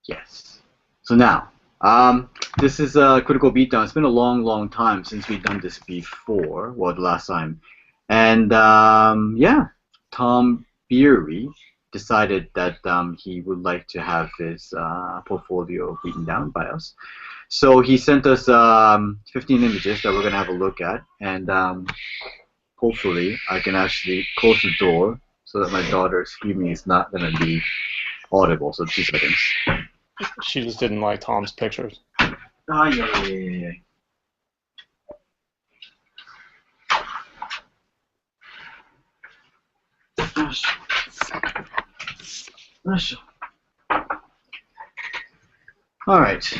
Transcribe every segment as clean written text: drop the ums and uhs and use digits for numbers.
Yes. So now, this is a critical beatdown. It's been a long, long time since we've done this before. Well, the last time, and yeah, Tom Beary decided that he would like to have his portfolio beaten down by us. So he sent us 15 images that we're gonna have a look at, and hopefully I can actually close the door so that my daughter screaming is not gonna be audible. So 2 seconds. She just didn't like Tom's pictures. Ah, yeah, yeah, yeah. All right.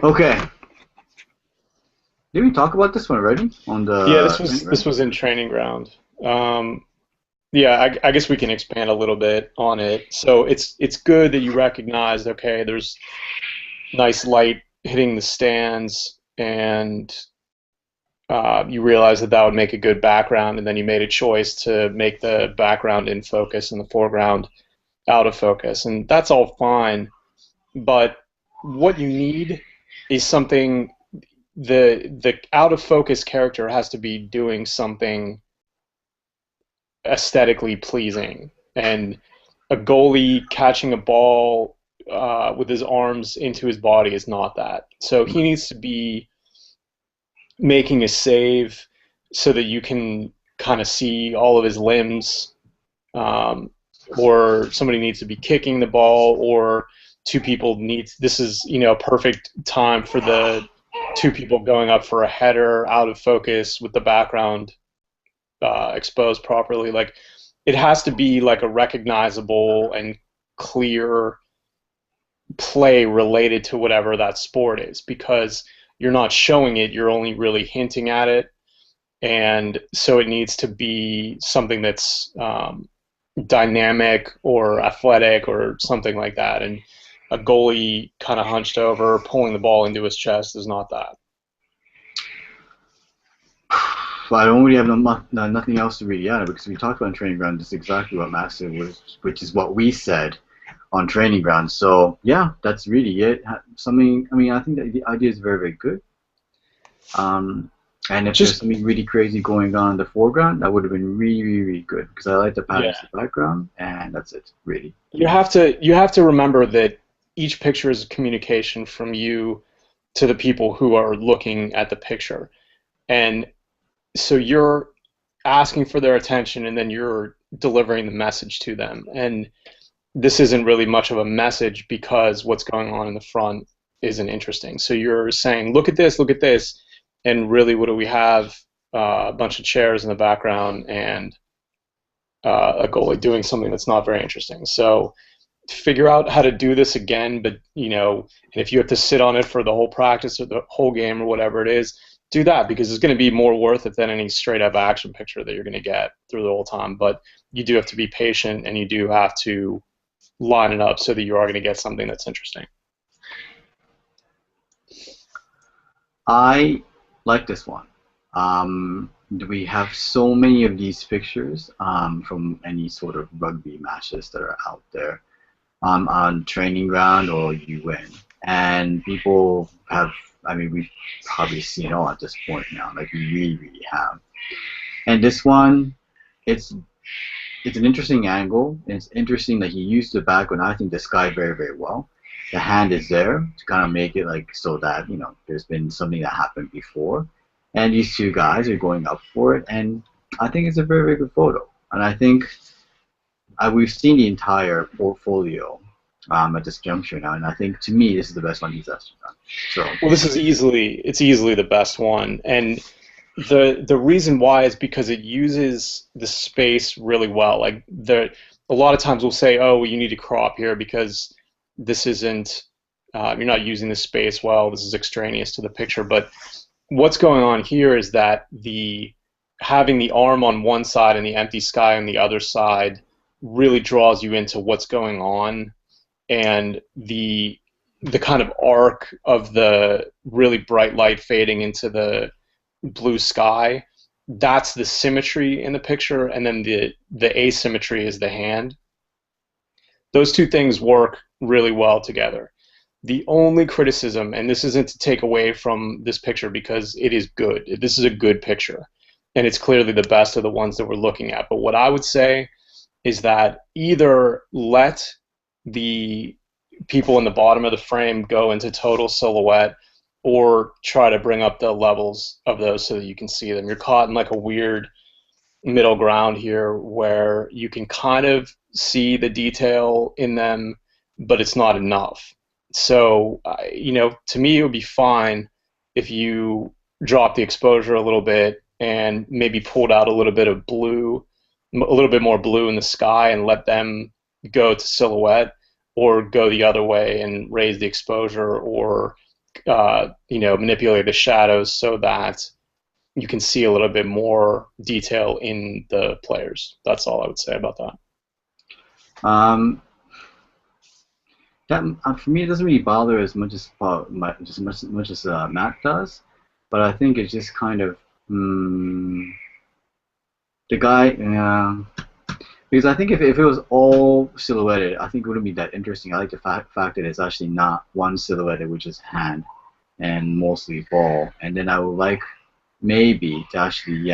Okay. Did we talk about this one already on the? Yeah, this was in Training Ground. Yeah, I guess we can expand a little bit on it. So it's good that you recognized, okay, there's nice light hitting the stands, and you realized that that would make a good background, and then you made a choice to make the background in focus and the foreground out of focus, and that's all fine. But what you need is something. The out of focus character has to be doing something aesthetically pleasing, and a goalie catching a ball with his arms into his body is not that. So he needs to be making a save so that you can kind of see all of his limbs, um, or somebody needs to be kicking the ball, or two people need. This is a perfect time for the two people going up for a header out of focus with the background exposed properly. Like, it has to be like a recognizable and clear play related to whatever that sport is, because you're not showing it, you're only really hinting at it, and so it needs to be something that's dynamic or athletic or something like that. And a goalie kind of hunched over, pulling the ball into his chest is not that. Well, I don't really have nothing else to really add because we talked about Training Ground. This is exactly what Massive was, which is what we said on Training Ground. So yeah, that's really it. Something. I mean, I think that the idea is very, very good. And if there's something really crazy going on in the foreground, that would have been really, really, really good because I like the patterns in the background, and that's it, really. You have to remember that each picture is a communication from you to the people who are looking at the picture, and so you're asking for their attention, and then you're delivering the message to them. And this isn't really much of a message because what's going on in the front isn't interesting. So you're saying, look at this, and really, what do we have? A bunch of chairs in the background and a goalie doing something that's not very interesting. So figure out how to do this again, but and if you have to sit on it for the whole practice or the whole game or whatever it is, do that, because it's going to be more worth it than any straight up action picture that you're going to get through the whole time. But you do have to be patient, and you do have to line it up so that you are going to get something that's interesting. I like this one. We have so many of these pictures from any sort of rugby matches that are out there on Training Ground or UN, and people have. I mean, we've probably seen it all at this point now. Like, we really, really have. And this one, it's an interesting angle. And it's interesting that he used the background. I think the sky very, very well. The hand is there to kind of make it like so that there's been something that happened before, and these two guys are going up for it. And I think it's a very, very good photo. And I think we've seen the entire portfolio at this juncture now, and I think, to me, this is the best one he's ever done. So, well, it's easily the best one, and the reason why is because it uses the space really well. Like, a lot of times we'll say, oh, well, you need to crop here because this isn't you're not using the space well. This is extraneous to the picture. But what's going on here is that having the arm on one side and the empty sky on the other side really draws you into what's going on, and the kind of arc of the really bright light fading into the blue sky, that's the symmetry in the picture, and then the asymmetry is the hand. Those two things work really well together. The only criticism, and this isn't to take away from this picture because it is good. This is a good picture, and it's clearly the best of the ones that we're looking at. But what I would say is that either let the people in the bottom of the frame go into total silhouette, or try to bring up the levels of those so that you can see them. You're caught in like a weird middle ground here where you can kind of see the detail in them, but it's not enough. So, to me, it would be fine if you drop the exposure a little bit and maybe pulled out a little bit of blue, a little bit more blue in the sky, and let them go to silhouette, or go the other way and raise the exposure, or manipulate the shadows so that you can see a little bit more detail in the players. That's all I would say about that. That for me, it doesn't really bother as much as much as Matt does, but I think it's just kind of the guy. Because I think if it was all silhouetted, I think it wouldn't be that interesting. I like the fact that it's actually not one silhouetted, which is hand and mostly ball. And then I would like maybe to actually,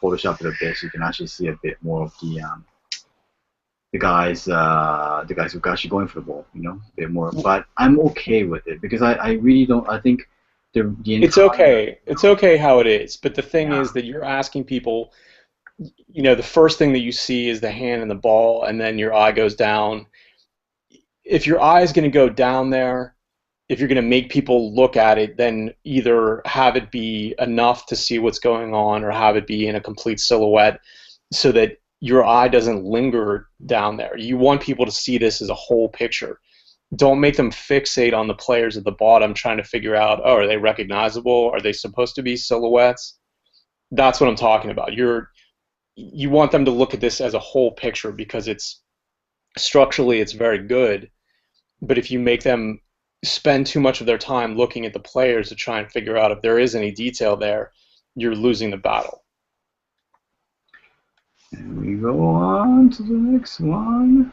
Photoshop it a bit so you can actually see a bit more of the guys who are actually going for the ball, a bit more. But I'm okay with it because I really don't. I think the entire, it's okay. It's okay how it is. But the thing is that you're asking people. The first thing that you see is the hand and the ball, and then your eye goes down. If your eye is going to go down there, if you're going to make people look at it, then either have it be enough to see what's going on, or have it be in a complete silhouette so that your eye doesn't linger down there. You want people to see this as a whole picture. Don't make them fixate on the players at the bottom trying to figure out, are they recognizable? Are they supposed to be silhouettes? That's what I'm talking about. You want them to look at this as a whole picture because it's structurally it's very good, but if you make them spend too much of their time looking at the players to try and figure out if there is any detail there, you're losing the battle. And we go on to the next one.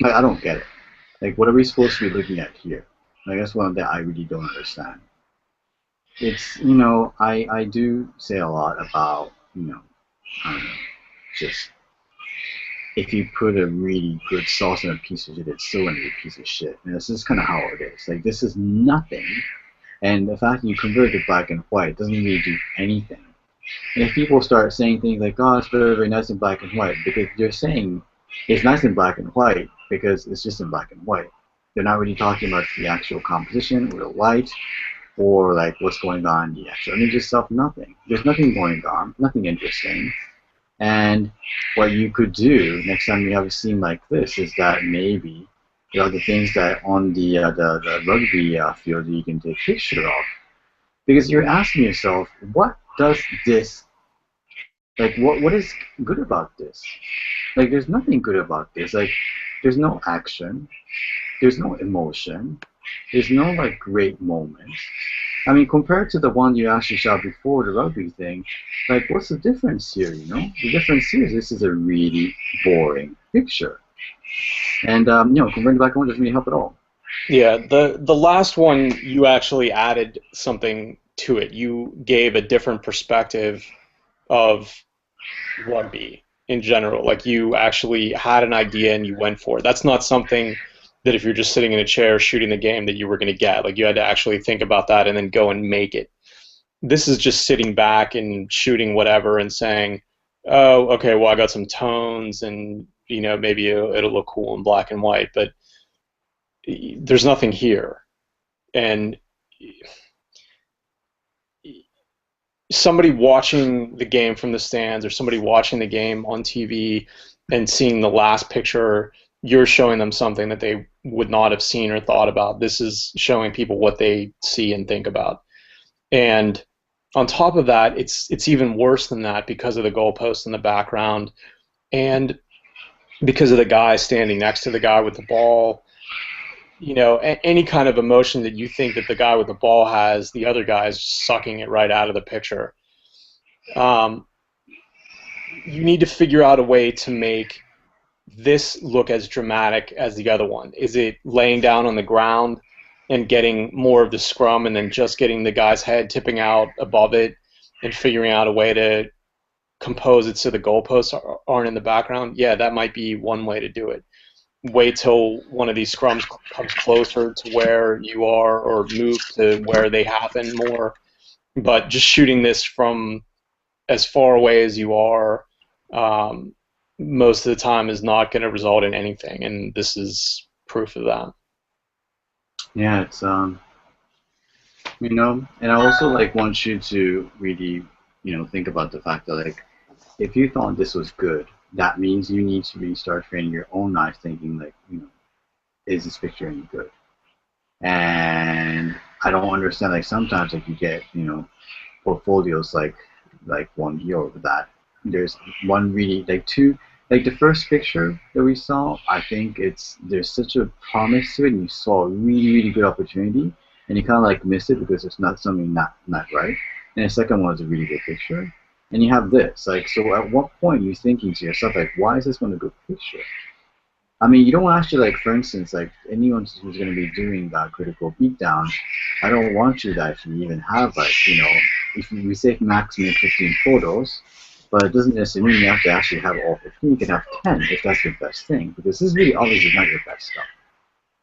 I don't get it. Like, what are we supposed to be looking at here? Like, that's one that I really don't understand. It's, I do say a lot about, just if you put a really good sauce on a piece of shit, it's still gonna be a piece of shit. And this is kind of how it is. Like, this is nothing. And the fact that you convert it to black and white doesn't really do anything. And if people start saying things like, oh, it's very, very nice in black and white, because they're saying it's nice in black and white because it's just in black and white. They're not really talking about the actual composition or the light, or like what's going on in the actual image itself. Nothing. There's nothing going on, nothing interesting. And what you could do next time you have a scene like this is that maybe there are the things that on the rugby field that you can take a picture of, because you're asking yourself, what does this, like, what is good about this? Like, there's nothing good about this. Like, there's no action, there's no emotion, there's no like great moments. I mean, compared to the one you actually shot before, the rugby thing, like, what's the difference here, The difference here is this is a really boring picture. And, comparing to black and white doesn't really help at all. Yeah, the last one, you actually added something to it. You gave a different perspective of rugby in general. Like, you actually had an idea and you went for it. That's not something that if you're just sitting in a chair shooting the game that you were going to get. Like, you had to actually think about that and then go and make it. This is just sitting back and shooting whatever and saying, oh, okay, well, I got some tones and, maybe it'll look cool in black and white, but there's nothing here. And somebody watching the game from the stands, or somebody watching the game on TV and seeing the last picture, you're showing them something that they would not have seen or thought about. This is showing people what they see and think about. And on top of that, it's even worse than that because of the goalpost in the background, and because of the guy standing next to the guy with the ball. Any kind of emotion that you think that the guy with the ball has, the other guy is sucking it right out of the picture. you need to figure out a way to make this look as dramatic as the other one. Is it laying down on the ground and getting more of the scrum and then just getting the guy's head tipping out above it and figuring out a way to compose it so the goalposts aren't in the background? Yeah, that might be one way to do it. Wait till one of these scrums comes closer to where you are or move to where they happen more. But just shooting this from as far away as you are, um, most of the time is not going to result in anything, and this is proof of that. Yeah, it's and I also like want you to really, think about the fact that like if you thought this was good, that means you need to really start training your own eyes, thinking like, is this picture any good? And I don't understand like sometimes like you get, portfolios like one here that there's one really like two like the first picture that we saw, I think there's such a promise to it and you saw a really good opportunity and you kind of like miss it because it's not something not right. And the second one is a really good picture and you have this like, so at what point are you thinking to yourself like, why is this one a good picture? I mean, you don't actually like, for instance, like anyone who's going to be doing that critical beatdown, I don't want you to actually even have like, if we say maximum 15 photos, but it doesn't necessarily mean you have to actually have all 15. You can have 10 if that's your best thing, because this is really obviously not your best stuff.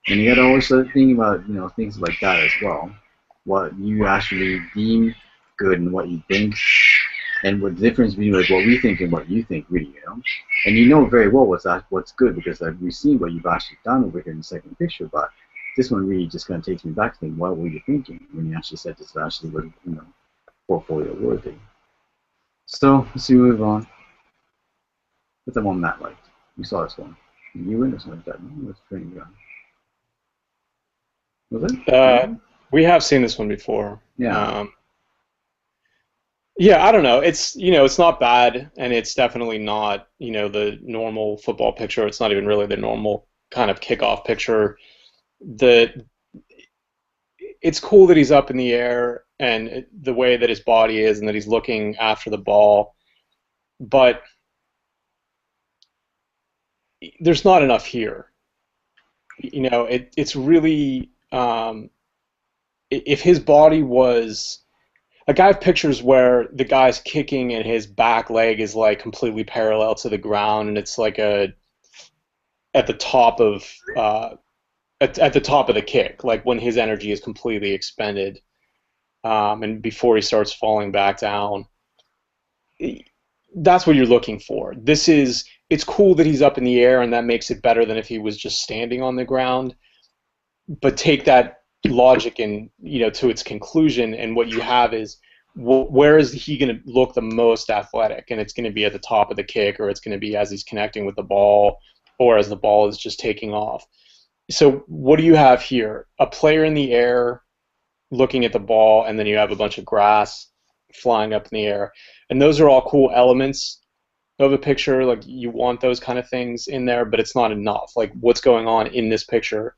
And you got to always start thinking about, things like that as well. What you actually deem good and what you think, and what the difference between like what we think and what you think, really. And you know very well what's good because like, we've seen what you've actually done over here in the second picture, but this one really just kind of takes me back to think, what were you thinking when you actually said this actually was, portfolio worthy? So let's see, move on. What's the one Matt liked? You saw this one. You were in this one like that. No? What's training ground? Was it? Uh, we have seen this one before. Yeah. Yeah, I don't know. It's not bad, and it's definitely not, the normal football picture. It's not even really the normal kind of kickoff picture. The It's cool that he's up in the air and the way that his body is and that he's looking after the ball, but there's not enough here. It's really if his body was like I have pictures where the guy's kicking and his back leg is like completely parallel to the ground and it's like a at the top of at the top of the kick, like when his energy is completely expended, and before he starts falling back down. That's what you're looking for. It's cool that he's up in the air and that makes it better than if he was just standing on the ground. But take that logic and to its conclusion, and what you have is where is he going to look the most athletic? And it's going to be at the top of the kick, or it's going to be as he's connecting with the ball, or as the ball is just taking off. So what do you have here? A player in the air looking at the ball, and then you have a bunch of grass flying up in the air. And those are all cool elements of a picture. Like you want those kind of things in there, but it's not enough. Like what's going on in this picture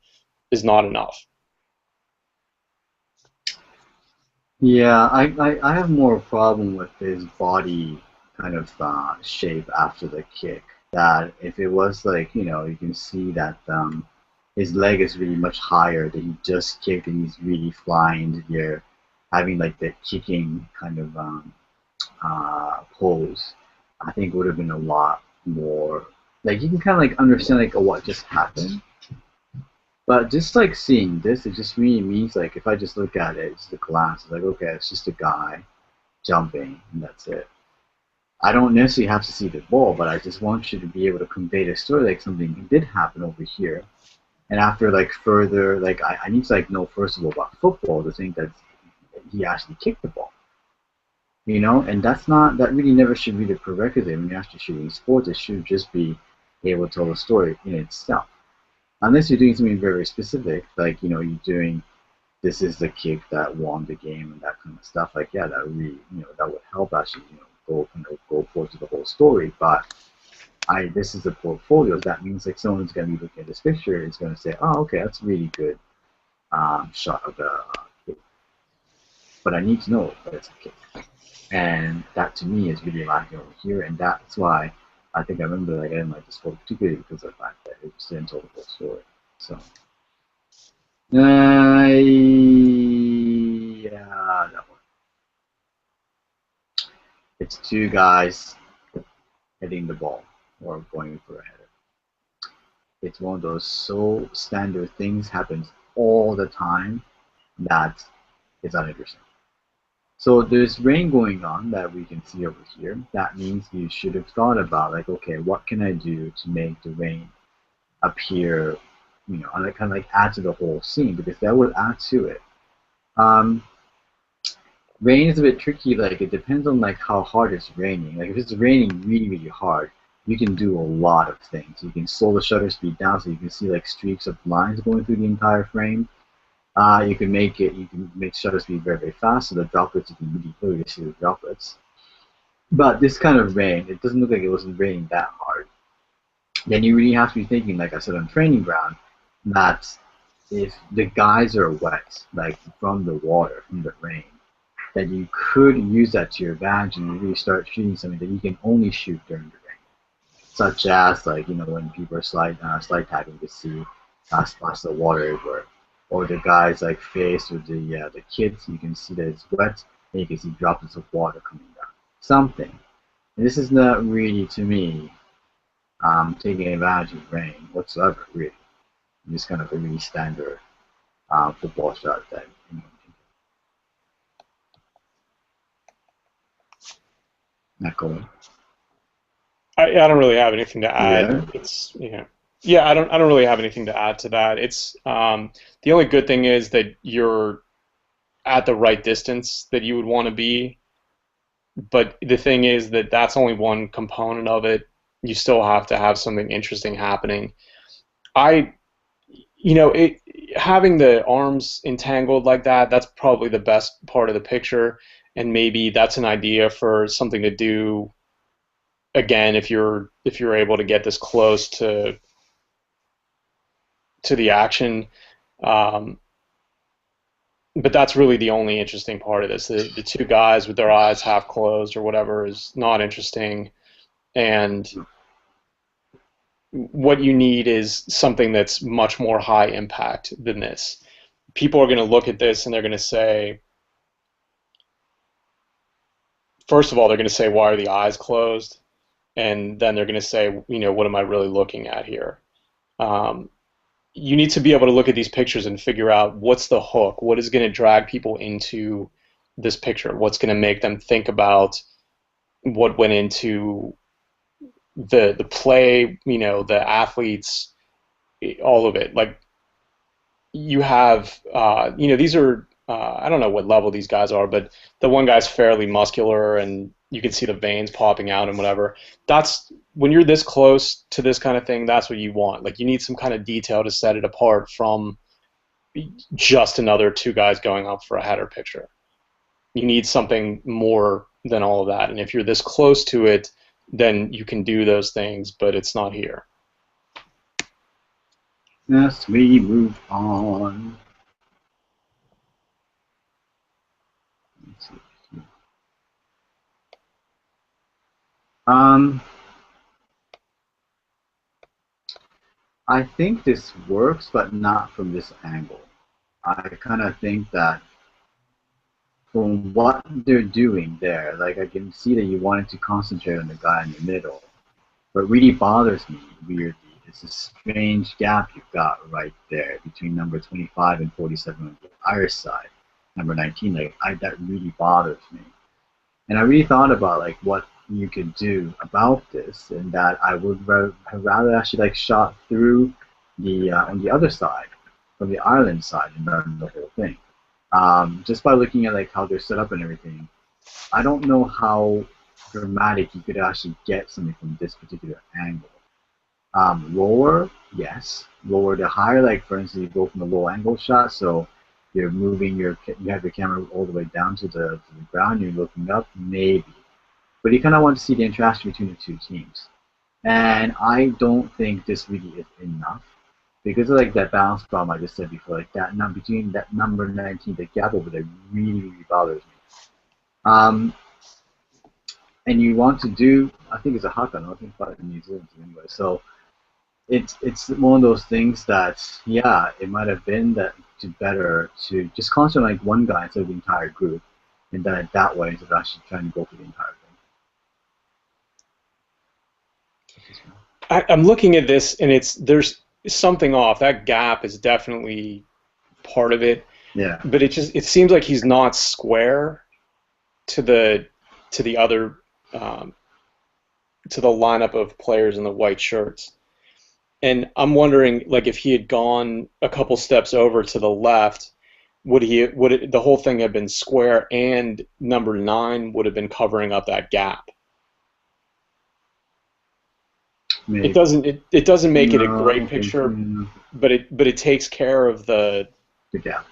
is not enough. Yeah, I have more problem with his body kind of shape after the kick. That if it was like, you can see that his leg is really much higher, that he just kicked and he's really flying into the air, having like the kicking kind of pose, I think would have been a lot more, like you can kind of like understand like, oh, what just happened. But just like seeing this, it just really means like if I just look at it, it's the glass. It's like, okay, it's just a guy jumping, and that's it. I don't necessarily have to see the ball, but I just want you to be able to convey the story like something did happen over here. And after like further, like I need to like know first of all about football to think that he actually kicked the ball. And that really never should be the prerequisite when you're actually shooting sports. It should just be able to tell a story in itself. Unless you're doing something very specific, like, you're doing this is the kick that won the game and that kind of stuff, like, yeah, that really, that would help actually, go forward to the whole story. But this is a portfolio. That means like someone's going to be looking at this picture and is going to say, oh, okay, that's a really good shot of the kick. but I need to know that it's the case. And that to me is really lacking over here, and that's why I think I remember like I didn't like this photo particularly because of the fact that it just didn't tell the whole story. So, yeah, that one. It's two guys hitting the ball or going for a header. It's one of those so standard things happens all the time that is uninteresting. So there's rain going on that we can see over here. That means you should have thought about like, okay, what can I do to make the rain appear, and kind of like add to the whole scene because that would add to it. Um, Rain is a bit tricky. Like it depends on like how hard it's raining. Like if it's raining really really hard, you can do a lot of things. You can slow the shutter speed down so you can see like streaks of lines going through the entire frame. You can make shutter speed very very fast so the droplets you can really clearly see the droplets. But this kind of rain, it doesn't look like it wasn't raining that hard. Then you really have to be thinking, like I said on training ground, that if the guys are wet, like from the water, from the rain, that you could use that to your advantage and really start shooting something that you can only shoot during the rain, such as like when people are slide tagging to see splash the water everywhere, or the guy's like face or the kids, you can see that it's wet and you can see droplets of water coming down. Something. And this is not really to me taking advantage of rain whatsoever, really. Just kind of a really standard football shot that anyone can do. Not going. I don't really have anything to You add. there? It's yeah, I don't really have anything to add to that. It's the only good thing is that you're at the right distance that you would want to be, but the thing is that that's only one component of it. You still have to have something interesting happening. I it having the arms entangled like that, that's probably the best part of the picture, and maybe that's an idea for something to do again if you're able to get this close to the action. Um, but that's really the only interesting part of this. The two guys with their eyes half closed or whatever is not interesting. And what you need is something that's much more high impact than this. People are going to look at this and they're going to say, first of all, they're going to say, why are the eyes closed? And then they're going to say, what am I really looking at here? Um, you need to be able to look at these pictures and figure out what's the hook, what is going to drag people into this picture, what's going to make them think about what went into the play, the athletes, all of it. Like you have, these are I don't know what level these guys are, but the one guy's fairly muscular and you can see the veins popping out and whatever. That's when you're this close to this kind of thing, that's what you want. Like you need some kind of detail to set it apart from just another two guys going up for a header picture. You need something more than all of that. And if you're this close to it, then you can do those things, but it's not here. Yes, we move on. Let's see. Um, I think this works, but not from this angle. I kind of think that from what they're doing there, like I can see that you wanted to concentrate on the guy in the middle. What really bothers me, weirdly, is the strange gap you've got right there between number 25 and 47 on the Irish side, number 19. That really bothers me. And I really thought about like what you could do about this, and that I would have rather actually like shot through the on the other side, from the Ireland side, and done the whole thing. Just by looking at like how they're set up and everything, I don't know how dramatic you could actually get something from this particular angle. Lower, yes. Lower to higher, like for instance, you go from a low angle shot, so you have your camera all the way down to the ground, you're looking up, maybe. But you kind of want to see the interaction between the two teams. And I don't think this really is enough. because of like that balance problem I just said before, like that number between that number 19, the gap over there really bothers me. Um, and you want to do, I think it's a haka, I think about in New Zealand anyway. So it's one of those things that yeah, it might have been that to better to just concentrate on like one guy instead of the entire group, and then that way instead of actually trying to go for the entire thing. I'm looking at this, and there's something off. That gap is definitely part of it, Yeah. but it seems like he's not square to the other to the lineup of players in the white shirts. And I'm wondering, like, if he had gone a couple steps over to the left, the whole thing have been square, and number 9 would have been covering up that gap. Maybe. It doesn't make it a No, I great don't think picture, so. but it takes care of the Gap.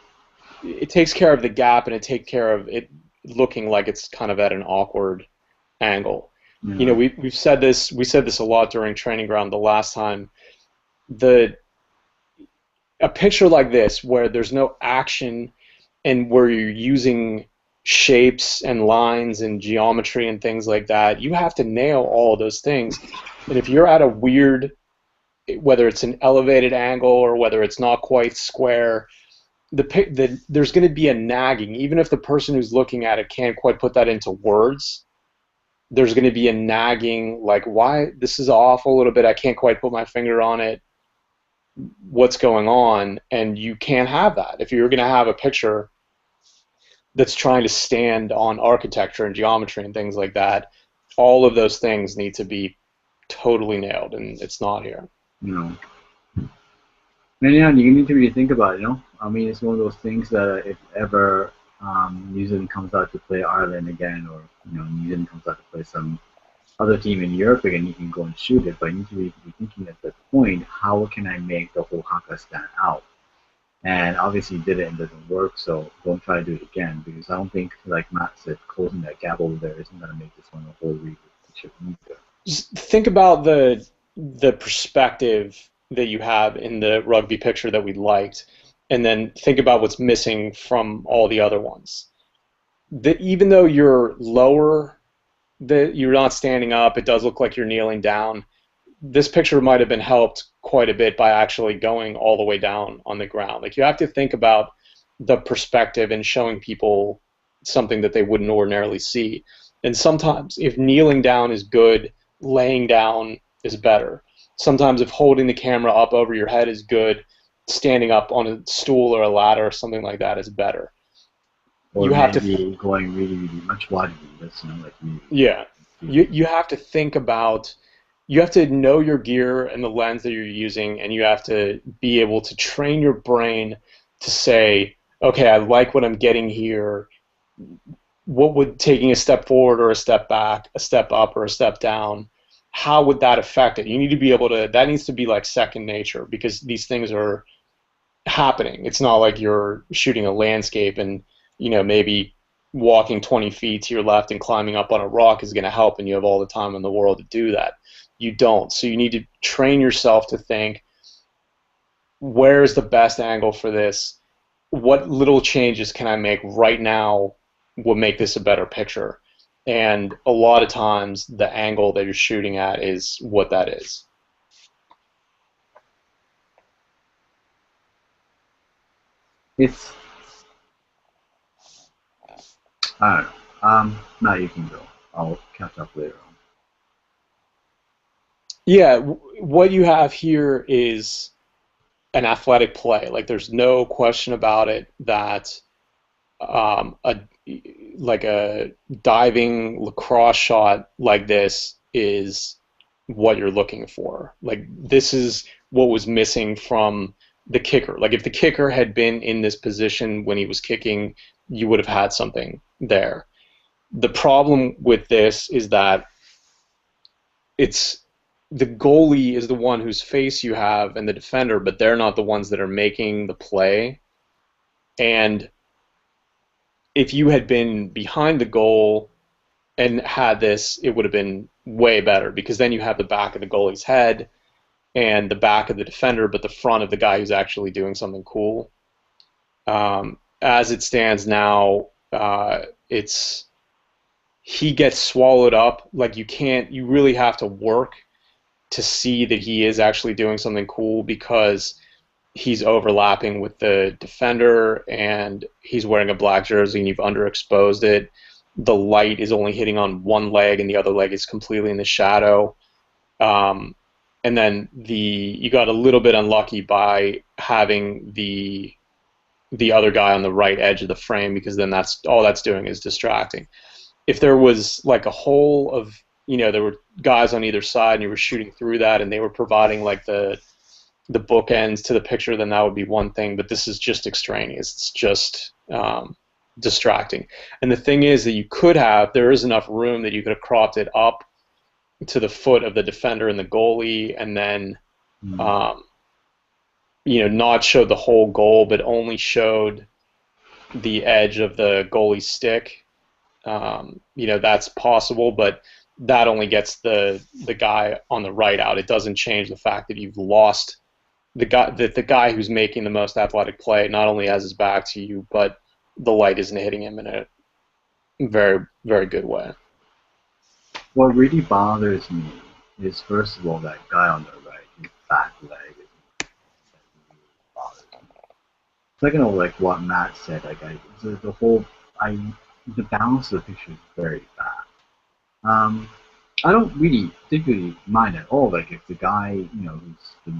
it takes care of the gap, and it takes care of it looking like it's kind of at an awkward angle. You know, Yeah. we said this a lot during training ground the last time. The A picture like this where there's no action and where you're using shapes and lines and geometry and things like that, you have to nail all of those things. And if you're at a weird, whether it's an elevated angle or whether it's not quite square, there's going to be a nagging. Even if the person who's looking at it can't quite put that into words, there's going to be a nagging, like, why, this is off a little bit, I can't quite put my finger on it, what's going on? And you can't have that. If you're going to have a picture that's trying to stand on architecture and geometry and things like that, all of those things need to be totally nailed, and it's not here. No. And yeah, you need to really think about it, you know? I mean, it's one of those things that if ever New Zealand comes out to play Ireland again, or New Zealand comes out to play some other team in Europe again, you can go and shoot it. But you need to be thinking at that point, how can I make the whole haka stand out? And obviously you did it and it doesn't work, so don't try to do it again, because I don't think, like Matt said, closing that gap over there isn't going to make this one a whole really good picture either. Just think about the perspective that you have in the rugby picture that we liked, and then think about what's missing from all the other ones. Even though you're lower, that you're not standing up, it does look like you're kneeling down. This picture might have been helped quite a bit by actually going all the way down on the ground. Like, you have to think about the perspective and showing people something that they wouldn't ordinarily see. And sometimes if kneeling down is good, laying down is better. Sometimes if holding the camera up over your head is good, standing up on a stool or a ladder or something like that is better. Or You have to maybe going really much wider than this, like me. Yeah. You have to think about, you have to know your gear and the lens that you're using, and you have to be able to train your brain to say, okay, I like what I'm getting here. What would taking a step forward or a step back, a step up or a step down, how would that affect it? You need to be able to, that needs to be like second nature, because these things are happening. It's not like you're shooting a landscape and, maybe walking 20 feet to your left and climbing up on a rock is going to help and you have all the time in the world to do that. You don't. So you need to train yourself to think, where's the best angle for this? What little changes can I make right now will make this a better picture? And a lot of times the angle that you're shooting at is what that is. It's I don't know. Now you can go. I'll catch up later on. Yeah, what you have here is an athletic play. Like, there's no question about it that a like a diving lacrosse shot like this is what you're looking for. Like, this is what was missing from the kicker. Like, if the kicker had been in this position when he was kicking, you would have had something there. The problem with this is that it's the goalie is the one whose face you have and the defender, but they're not the ones that are making the play. And if you had been behind the goal and had this, it would have been way better, because then you have the back of the goalie's head, and the back of the defender, but the front of the guy who's actually doing something cool. As it stands now, it's he gets swallowed up. Like you really have to work to see that he is actually doing something cool because he's overlapping with the defender and he's wearing a black jersey and you've underexposed it. The light is only hitting on one leg and the other leg is completely in the shadow. And then you got a little bit unlucky by having the other guy on the right edge of the frame, because then that's all that's doing is distracting. If there was like a hole of, there were guys on either side and you were shooting through that and they were providing like the bookends to the picture, then that would be one thing. But this is just extraneous. It's just distracting. And the thing is that there is enough room that you could have cropped it up to the foot of the defender and the goalie, and then not showed the whole goal, but only showed the edge of the goalie's stick. That's possible, but that only gets the guy on the right out. It doesn't change the fact that you've lost the guy who's making the most athletic play not only has his back to you, but the light isn't hitting him in a very, very good way. What really bothers me is, first of all, that guy on the right, his back leg is that really bothers me. Second of all, like what Matt said, like the balance of the picture is very bad. I don't really particularly mind at all, like if the guy, who's the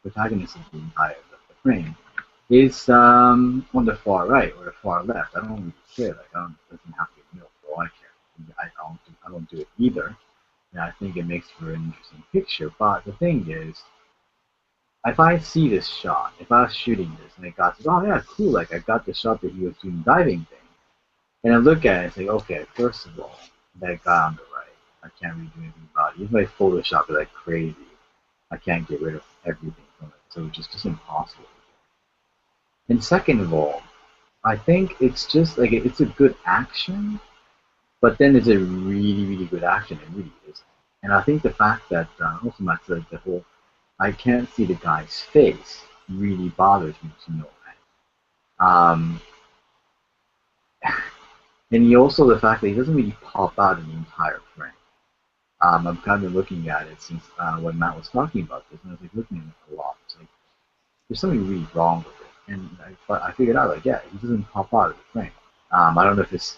protagonist of the entire the frame is on the far right or the far left. I don't really care. Like it doesn't have to be milk for all I care. I don't do it either. And I think it makes for an interesting picture. But the thing is, if I see this shot, if I was shooting this and it got, oh yeah, cool, like I got the shot that he was doing diving thing, and I look at it and say, okay, first of all, that guy on the right, I can't really do anything about it. Even if I Photoshop it like crazy, I can't get rid of everything from it. So it's just impossible. And second of all, I think it's just like it's a good action, but then it's a really, really good action. It really is. And I think the fact that also Matt said the whole I can't see the guy's face really bothers me to no end. And also the fact that he doesn't really pop out in the entire frame. I've kind of been looking at it since when Matt was talking about this, and I was like looking at it a lot. It's like there's something really wrong with it, and I figured out like yeah, he doesn't pop out of the frame. I don't know if it's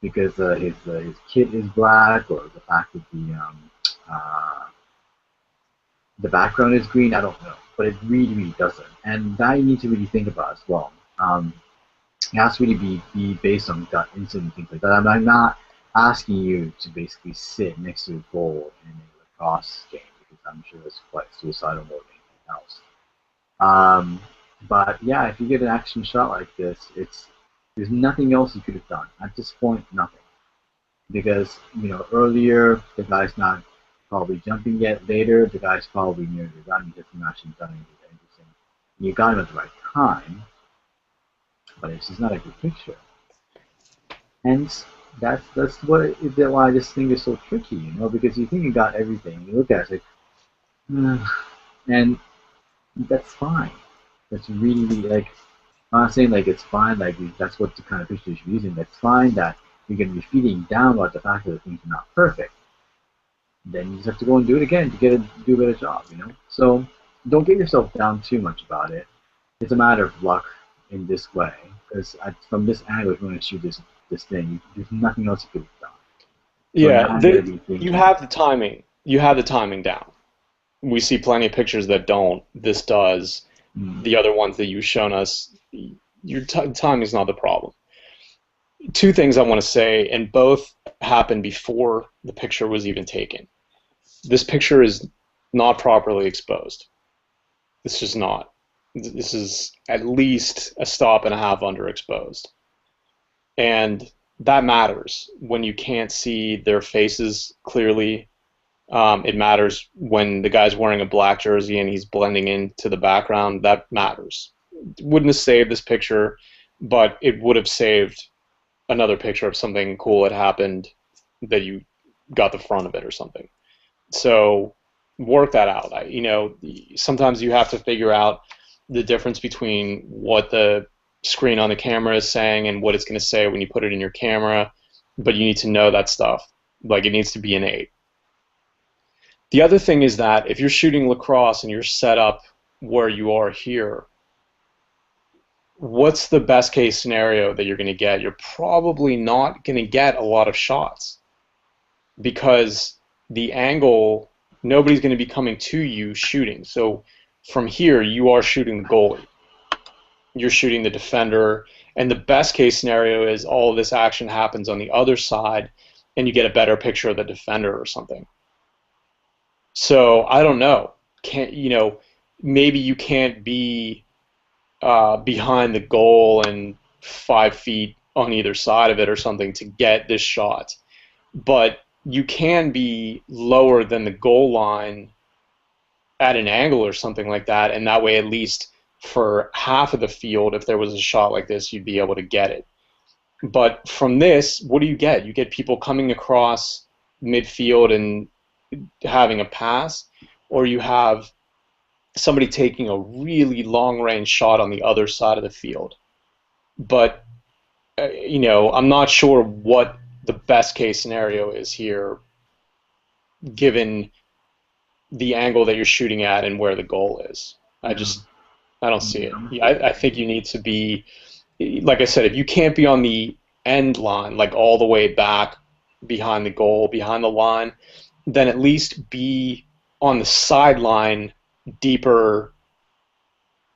because his kit is black or the fact that the background is green. I don't know, but it really, really doesn't, and that you need to really think about as well. It has to really be based on gut instinct and things like that. I'm not asking you to basically sit next to a goal in a lacrosse game because I'm sure it's quite suicidal more than anything else. But yeah, if you get an action shot like this, there's nothing else you could have done. At this point, nothing. Because, earlier the guy's not probably jumping yet. Later, the guy's probably near the gun. He hasn't actually done anything interesting. You got him at the right time, but it's just not a good picture. Hence, that's why this thing is so tricky, because you think you got everything. You look at it, it's like, and that's fine. That's really, really, like, I'm not saying like it's fine, like that's what the kind of picture you should be using. That's fine that you're going to be feeding down about the fact that things are not perfect. Then you just have to go and do it again to do a better job, So don't get yourself down too much about it. It's a matter of luck in this way, because from this angle, if you want to shoot this thing, there's nothing else you could have done. So you have the timing. You have the timing down. We see plenty of pictures that don't. This does. The other ones that you've shown us, your timing is not the problem. Two things I want to say, and both happened before the picture was even taken. This picture is not properly exposed. It's just not. This is at least a stop and a half underexposed. And that matters when you can't see their faces clearly. It matters when the guy's wearing a black jersey and he's blending into the background. That matters. It wouldn't have saved this picture, but it would have saved another picture of something cool that happened that you got the front of it or something. So work that out. Sometimes you have to figure out the difference between what the screen on the camera is saying and what it's going to say when you put it in your camera, but you need to know that stuff. Like, it needs to be innate. The other thing is that if you're shooting lacrosse and you're set up where you are here, what's the best case scenario that you're going to get? You're probably not going to get a lot of shots because the angle, nobody's going to be coming to you shooting. So from here, you are shooting the goalie. You're shooting the defender, and the best case scenario is all of this action happens on the other side and you get a better picture of the defender or something. So I don't know. Maybe you can't be behind the goal and 5 feet on either side of it or something to get this shot, but you can be lower than the goal line at an angle or something like that, and that way at least for half of the field, if there was a shot like this, you'd be able to get it. But from this, what do you get? You get people coming across midfield and having a pass, or you have somebody taking a really long-range shot on the other side of the field. But, I'm not sure what the best case scenario is here, given the angle that you're shooting at and where the goal is. I don't see it. I think you need to be, like I said, if you can't be on the end line, like all the way back behind the goal, behind the line, then at least be on the sideline deeper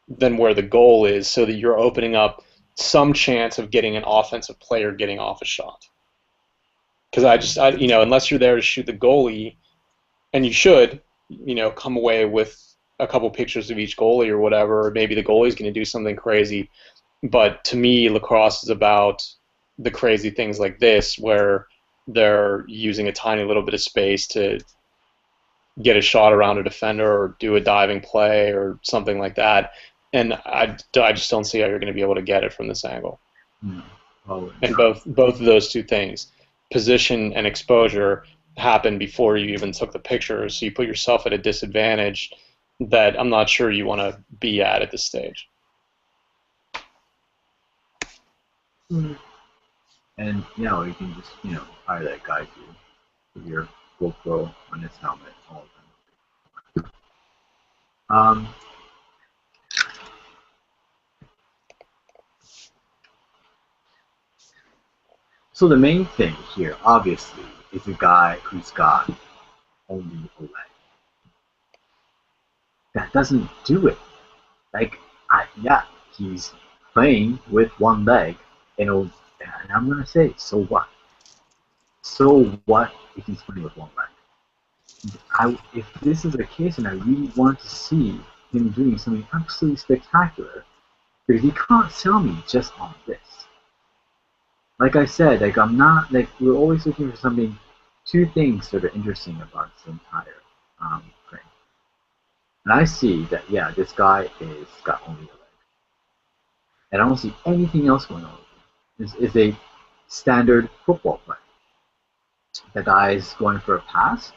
than where the goal is, so that you're opening up some chance of getting an offensive player getting off a shot. Because unless you're there to shoot the goalie, and you should, come away with a couple pictures of each goalie or whatever, or maybe the goalie's going to do something crazy. But to me, lacrosse is about the crazy things like this, where they're using a tiny little bit of space to get a shot around a defender or do a diving play or something like that. And I just don't see how you're going to be able to get it from this angle. And both of those two things, position and exposure, happened before you even took the picture, so you put yourself at a disadvantage that I'm not sure you want to be at this stage. And you can just hire that guy to put your GoPro on his helmet all the time. So the main thing here, obviously, is a guy who's got only a leg. That doesn't do it. He's playing with one leg, and I'm gonna say, so what? So what if he's playing with one leg? If this is the case, and I really want to see him doing something absolutely spectacular, because he can't sell me just on this. Like I said, I'm not, we're always looking for something, two things that are interesting about this entire thing. And I see that, this guy is got only a leg. And I don't see anything else going on with him. It's a standard football play. The guy's going for a pass,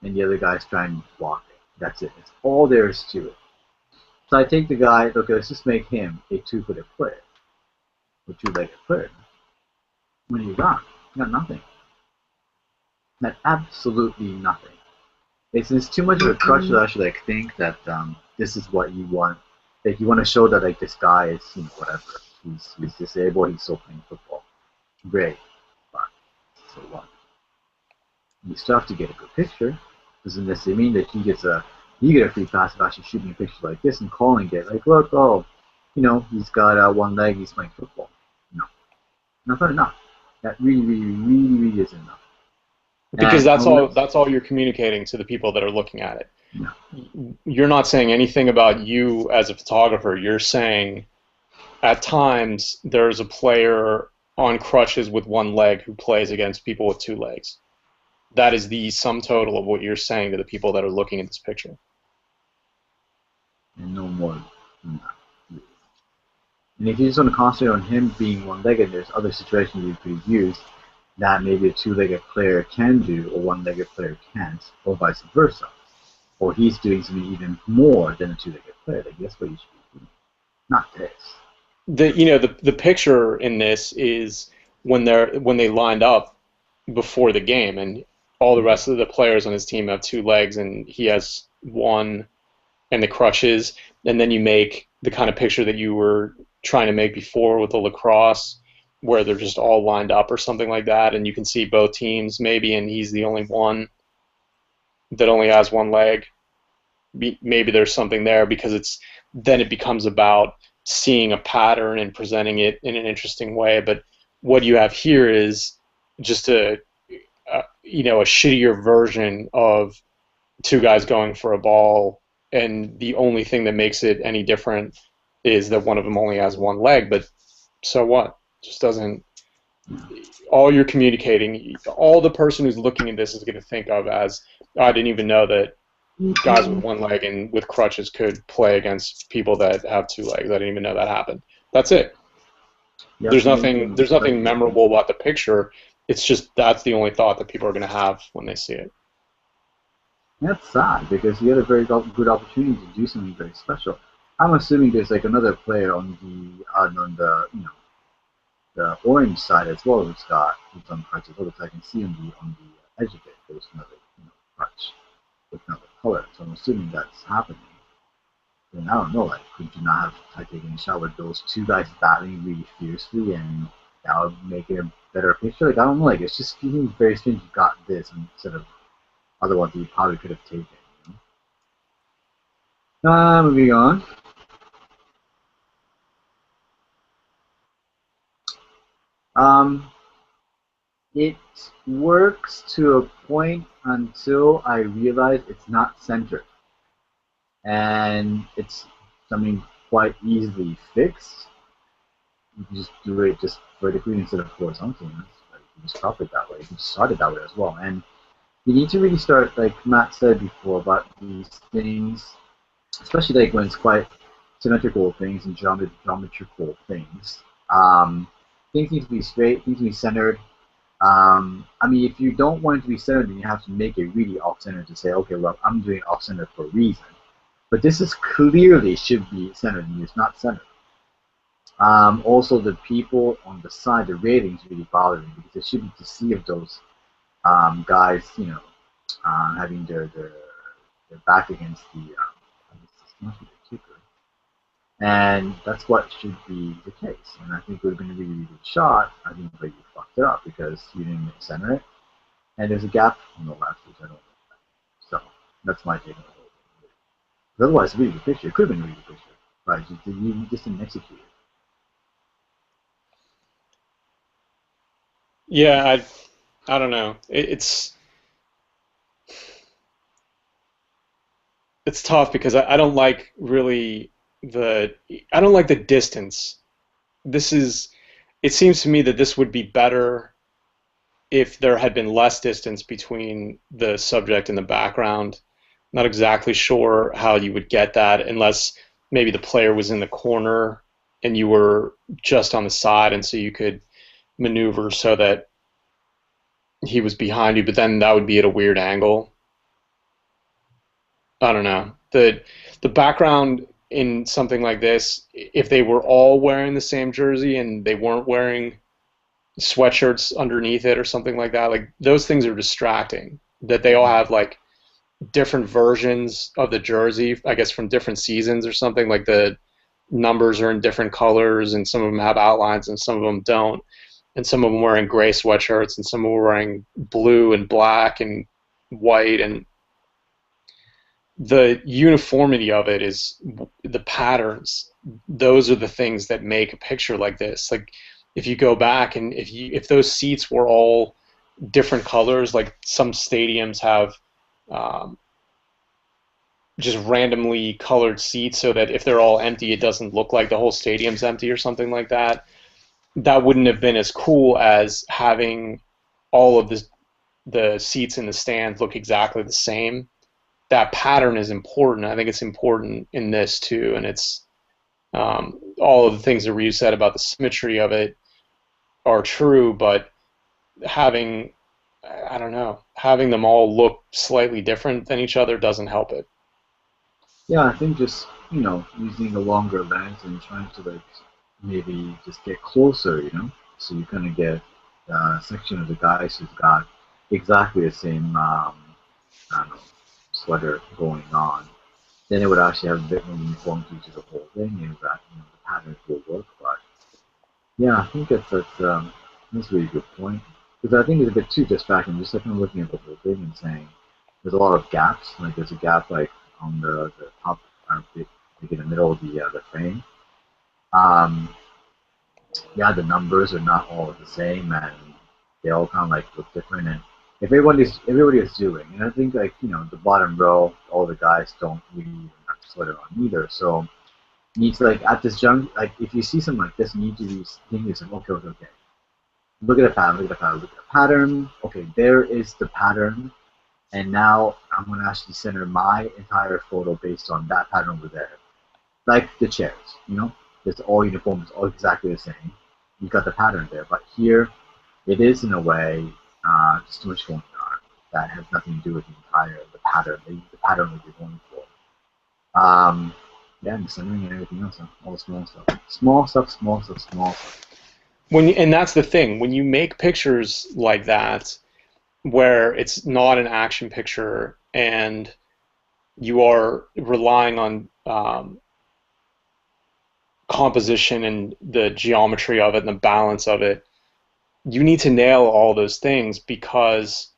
and the other guy's trying to block it. That's it. It's all there is to it. So I take the guy, okay, let's just make him a two-footed player, or two-legged player. What do you got? You got nothing. Got absolutely nothing. It's too much of a crutch to actually think that this is what you want. You want to show that this guy is whatever. He's disabled. He's still playing football. Great, but so what? You still have to get a good picture. Doesn't necessarily mean that you get a free pass of actually shooting a picture like this and calling it look, he's got one leg. He's playing football. No, not enough. That really isn't enough. Because that's all you're communicating to the people that are looking at it. No. You're not saying anything about you as a photographer. You're saying at times there's a player on crutches with one leg who plays against people with two legs. That is the sum total of what you're saying to the people that are looking at this picture. And no more than that. And if you just want to concentrate on him being one-legged, there's other situations you could use that maybe a two-legged player can do or one-legged player can't, or vice versa. or he's doing something even more than a two-legged player. Like that's what you should be doing, not this. The picture in this is when they lined up before the game, and all the rest of the players on his team have two legs, and he has one and the crutches, and then you make the kind of picture that you were trying to make before with the lacrosse, where they're just all lined up or something like that, and you can see both teams maybe, and he's the only one that only has one leg. Maybe there's something there because then it becomes about seeing a pattern and presenting it in an interesting way. But what you have here is just a shittier version of two guys going for a ball, and the only thing that makes it any different is that one of them only has one leg. But so what? Just doesn't. All you're communicating, all the person who's looking at this is going to think of as, oh, I didn't even know that guys with one leg and with crutches could play against people that have two legs. I didn't even know that happened. That's it. Yep, There's nothing memorable about the picture. It's just that's the only thought that people are going to have when they see it. That's sad because you had a very good opportunity to do something very special. I'm assuming there's like another player on the the orange side as well who's on crutches. As I can see on the edge of it, there's another crutch with another color. So I'm assuming that's happening. And I don't know, like, could you not have taken a shot with those two guys battling really fiercely, and that would make it a better picture? Like, I don't know, like, it's just feeling very strange you got this instead of other ones that you probably could have taken. Moving on. It works to a point until I realize it's not centered. And it's something quite easily fixed. You can just do it just vertically instead of horizontally. Like, you just stop it that way. You can start it that way as well. And you need to really start, like Matt said before, about these things, especially like when it's quite symmetrical things and geometrical things. Things need to be straight, things need to be centered. I mean, if you don't want it to be centered, then you have to make it really off-centered to say, okay, well, I'm doing it off-centered for a reason. But this is clearly should be centered, and it's not centered. Also, the people on the side, the ratings really bother me because it should be to see if those guys, having their back against the must be the kicker, and that's what should be the case. And I think it would have been a really, really good shot. I think that you fucked it up because you didn't center it, and there's a gap on the left, which I don't like that. So that's my take on it. Otherwise, a really good picture. It could have been a really good picture, right? You just didn't execute it. Yeah, I don't know. It's tough because I don't like really I don't like the distance. It seems to me that this would be better if there had been less distance between the subject and the background. Not exactly sure how you would get that unless maybe the player was in the corner and you were just on the side, and so you could maneuver so that he was behind you, but then that would be at a weird angle. I don't know. The background in something like this, if they were all wearing the same jersey and they weren't wearing sweatshirts underneath it or something like that, like those things are distracting. That they all have like different versions of the jersey, I guess from different seasons or something, like the numbers are in different colors and some of them have outlines and some of them don't. And some of them wearing gray sweatshirts and some of them wearing blue and black and white, and the uniformity of it is the patterns. Those are the things that make a picture like this. Like if you go back and if those seats were all different colors, like some stadiums have just randomly colored seats so that if they're all empty, it doesn't look like the whole stadium's empty or something like that. That wouldn't have been as cool as having all of the seats in the stands look exactly the same. That pattern is important. I think it's important in this too, and it's all of the things that Ryu said about the symmetry of it are true, but having, I don't know, having them all look slightly different than each other doesn't help it. Yeah, I think just using a longer lens and trying to like maybe just get closer, so you kind of get a section of the guys who've got exactly the same I don't know sweater going on. Then it would actually have a bit more uniformity to the whole thing, and that the patterns will work. But yeah, I think that's a really good point because I think it's a bit too distracting. Just like kind of looking at the whole thing and saying there's a lot of gaps. Like there's a gap like on the top, like in the middle of the frame. Um, yeah, the numbers are not all the same, and they all kind of like look different. And if everybody is doing, and I think like the bottom row, all the guys don't really even have to sweater on either. So you need to like at this junk, like if you see something like this, you need to be thinking yourself, okay, okay, okay. Look at the pattern. Look at the pattern. Look at the pattern. Okay, there is the pattern, and now I'm gonna actually center my entire photo based on that pattern over there. Like the chairs, it's all uniform, it's all exactly the same. You got the pattern there, but here it is in a way just too much going on that has nothing to do with the pattern, the pattern that you're going for. Yeah, and centering and everything else, all the small stuff, small stuff, small stuff. And that's the thing. When you make pictures like that, where it's not an action picture and you are relying on composition and the geometry of it and the balance of it, you need to nail all those things because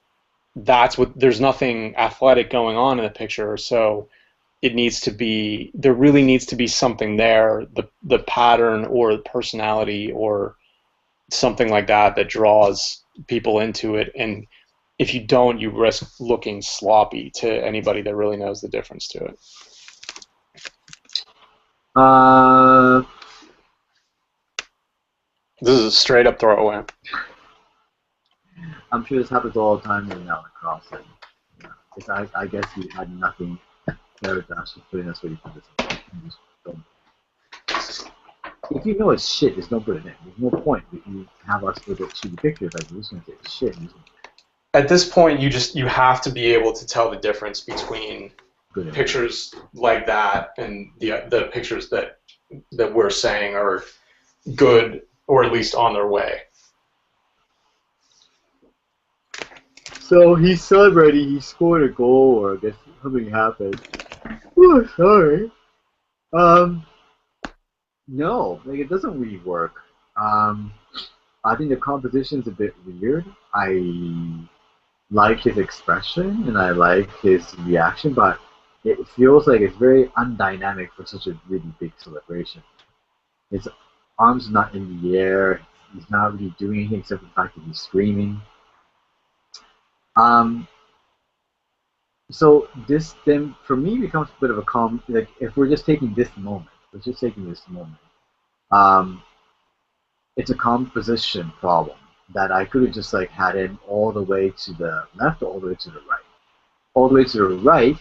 there's nothing athletic going on in the picture, so there really needs to be something there, the pattern or the personality or something like that draws people into it. And if you don't, you risk looking sloppy to anybody that really knows the difference to it. Uh, This is a straight up throwaway. I'm sure this happens all the time in lacrosse. And, I guess you had nothing better to actually put in. That's what you put this in. You just don't. If you know it's shit, just don't put it in. There's no point if you have us look at shitty pictures. Like you're just gonna say it's shit. At this point, you have to be able to tell the difference between Good pictures like that and the pictures that we're saying are good or at least on their way. So he's celebrating. He scored a goal, or I guess something happened. Oh, sorry. No, like it doesn't really work. I think the composition's a bit weird. I like his expression and I like his reaction, but it feels like it's very undynamic for such a really big celebration. His arms are not in the air. He's not really doing anything except the fact that he's screaming. Um, so this then for me becomes a bit of a like if we're just taking this moment, we're just taking this moment. Um, it's a composition problem that I could have just like had him all the way to the left or all the way to the right. All the way to the right,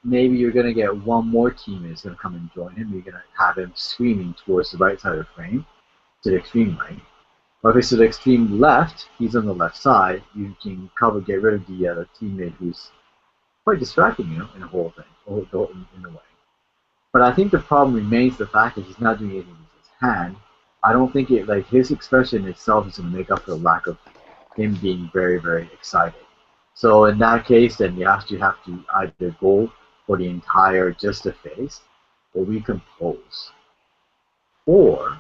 maybe you're gonna get one more teammate that's gonna come and join him. You're gonna have him screaming towards the right side of the frame, to the extreme right. Or if it's to the extreme left, he's on the left side. You can get rid of the teammate who's quite distracting, in the whole thing, in a way. But I think the problem remains the fact that he's not doing anything with his hand. I don't think it like his expression itself is going to make up for the lack of him being very, very excited. So in that case, then you actually have to either go for the entire just the face, or recompose, or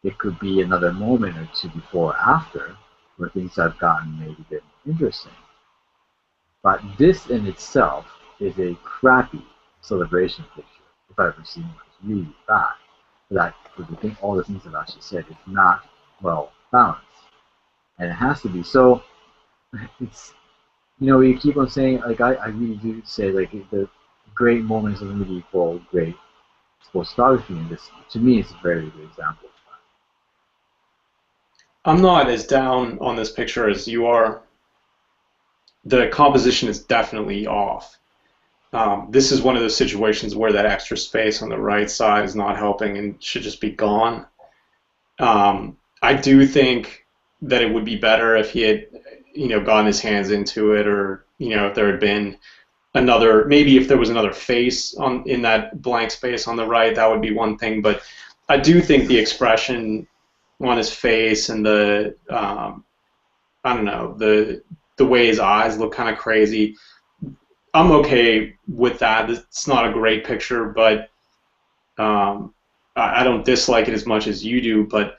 it could be another moment or two before or after where things have gotten maybe a bit more interesting. But this in itself is a crappy celebration picture, if I've ever seen one. It's really bad. For all the things I've actually said, it's not well balanced. And it has to be. So it's, you keep on saying, like, I really do say, like, the great moments doesn't really equal great sports photography. And this, to me, is a very good example of I'm not as down on this picture as you are. The composition is definitely off. This is one of those situations where that extra space on the right side is not helping and should just be gone. I do think that it would be better if he had, gotten his hands into it, or if there had been another, maybe if there was another face on in that blank space on the right, that would be one thing. But I do think the expression on his face and the I don't know, the way his eyes look kind of crazy. I'm okay with that. It's not a great picture, but I don't dislike it as much as you do. But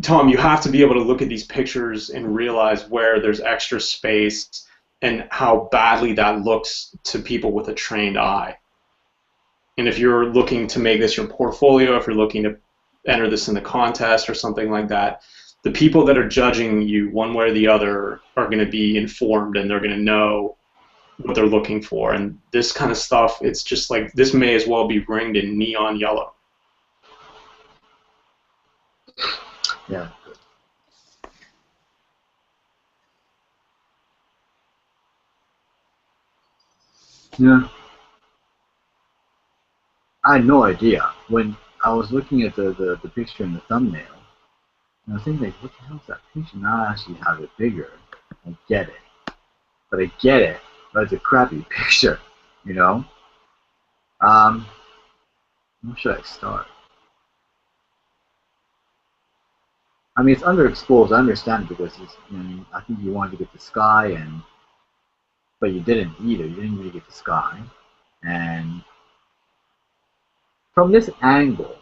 Tom, you have to be able to look at these pictures and realize where there's extra space and how badly that looks to people with a trained eye. And if you're looking to make this your portfolio, if you're looking to enter this in the contest or something like that, the people that are judging you one way or the other are going to be informed and they're going to know what they're looking for. And this kind of stuff, it's just like this may as well be ringed in neon yellow. Yeah. Yeah. I had no idea when I was looking at the picture in the thumbnail. And I was thinking, like, what the hell is that picture? Now I actually have it bigger. I get it. But I get it. But it's a crappy picture, you know? Where should I start? I mean, it's underexposed. I understand it because it's, you know, I think you wanted to get the sky, and but you didn't either. You didn't really get the sky. And from this angle,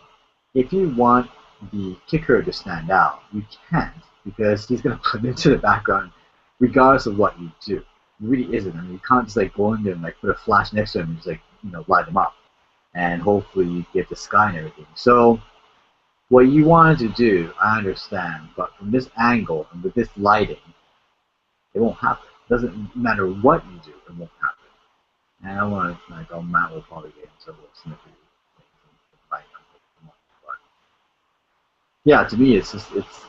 if you want the kicker to stand out, you can't because he's going to put it into the background regardless of what you do. It really isn't. I mean, you can't just like go in there and like put a flash next to him and just like, you know, light him up. And hopefully you get the sky and everything. So what you wanted to do, I understand, but from this angle and with this lighting, it won't happen. It doesn't matter what you do, it won't happen. And I don't want to, like, oh, Matt will probably get into a little snippy things, but yeah, to me, it's just, it's,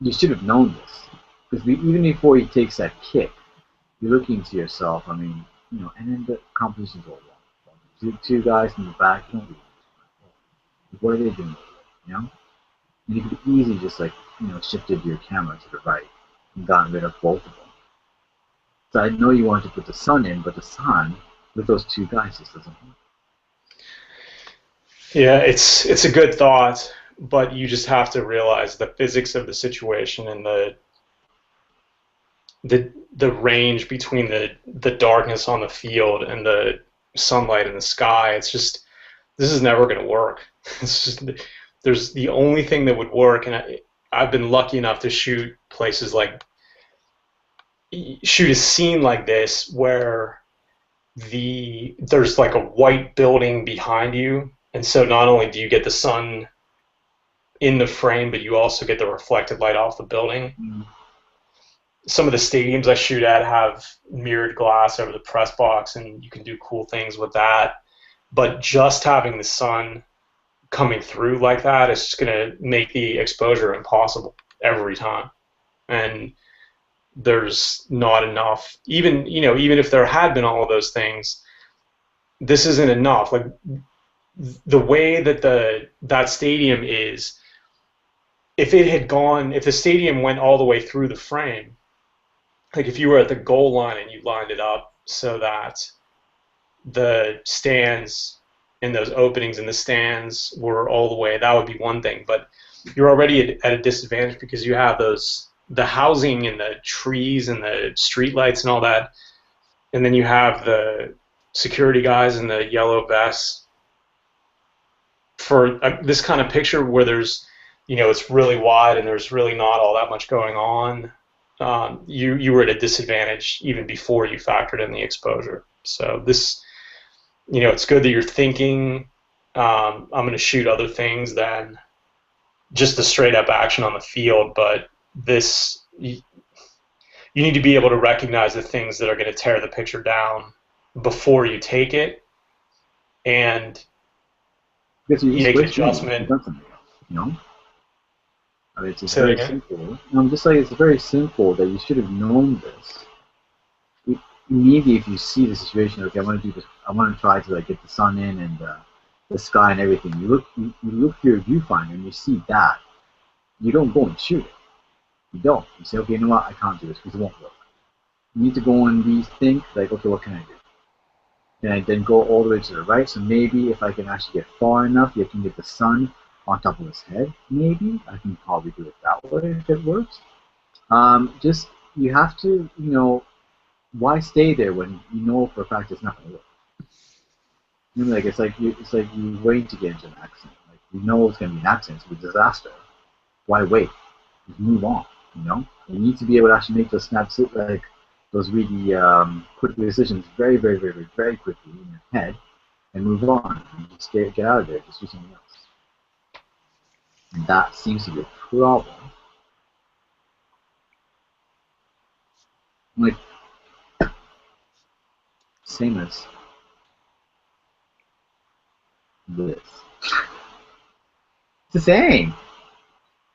you should have known this. Because even before he takes that kick, you're looking to yourself, I mean, you know, and then the composition's all wrong. Two guys in the back, you don't really, what are they doing? You know? And you could easily just, like, you know, shifted your camera to the right and gotten rid of both of them. So I know you wanted to put the sun in, but the sun with those two guys just doesn't work. Yeah, it's a good thought, but you just have to realize the physics of the situation and the range between the darkness on the field and the sunlight in the sky. It's just this is never going to work. It's just there's the only thing that would work, and I've been lucky enough to shoot places like shoot a scene like this where there's like a white building behind you, and so not only do you get the sun in the frame, but you also get the reflected light off the building. Mm. Some of the stadiums I shoot at have mirrored glass over the press box, and you can do cool things with that. But just having the sun coming through like that is just going to make the exposure impossible every time. And there's not enough. Even if there had been all of those things, this isn't enough. Like the way that that stadium is, if the stadium went all the way through the frame, like if you were at the goal line and you lined it up so that the stands and those openings in the stands were all the way, that would be one thing. But you're already at a disadvantage because you have the housing and the trees and the street lights and all that, and then you have the security guys in the yellow vests. For this kind of picture where there's, it's really wide and there's really not all that much going on, you were at a disadvantage even before you factored in the exposure. So this, it's good that you're thinking, I'm going to shoot other things than just the straight up action on the field, but this, you need to be able to recognize the things that are going to tear the picture down before you take it, and make an adjustment. I mean, it's very simple. It's very simple that you should have known this. Immediately, if you see the situation, okay, I want to do this. I want to try to like get the sun in and the sky and everything. You look through your viewfinder and you see that. You don't go and shoot it. You don't. You say, okay, you know what? I can't do this because it won't work. You need to go and rethink, like, okay, what can I do? Can I then go all the way to the right? So maybe if I can actually get far enough, you can get the sun on top of his head. Maybe I can probably do it that way if it works. Just you have to, why stay there when you know for a fact it's not going to work? Like it's like you waiting to get into an accident. Like you know it's going to be an accident, it's a disaster. Why wait? Just move on. You need to be able to actually make those snaps, like those really quick decisions, very, very, very, very, very quickly in your head, and move on. And just get out of there. Just do something else. And that seems to be a problem. Like same as this. It's the same.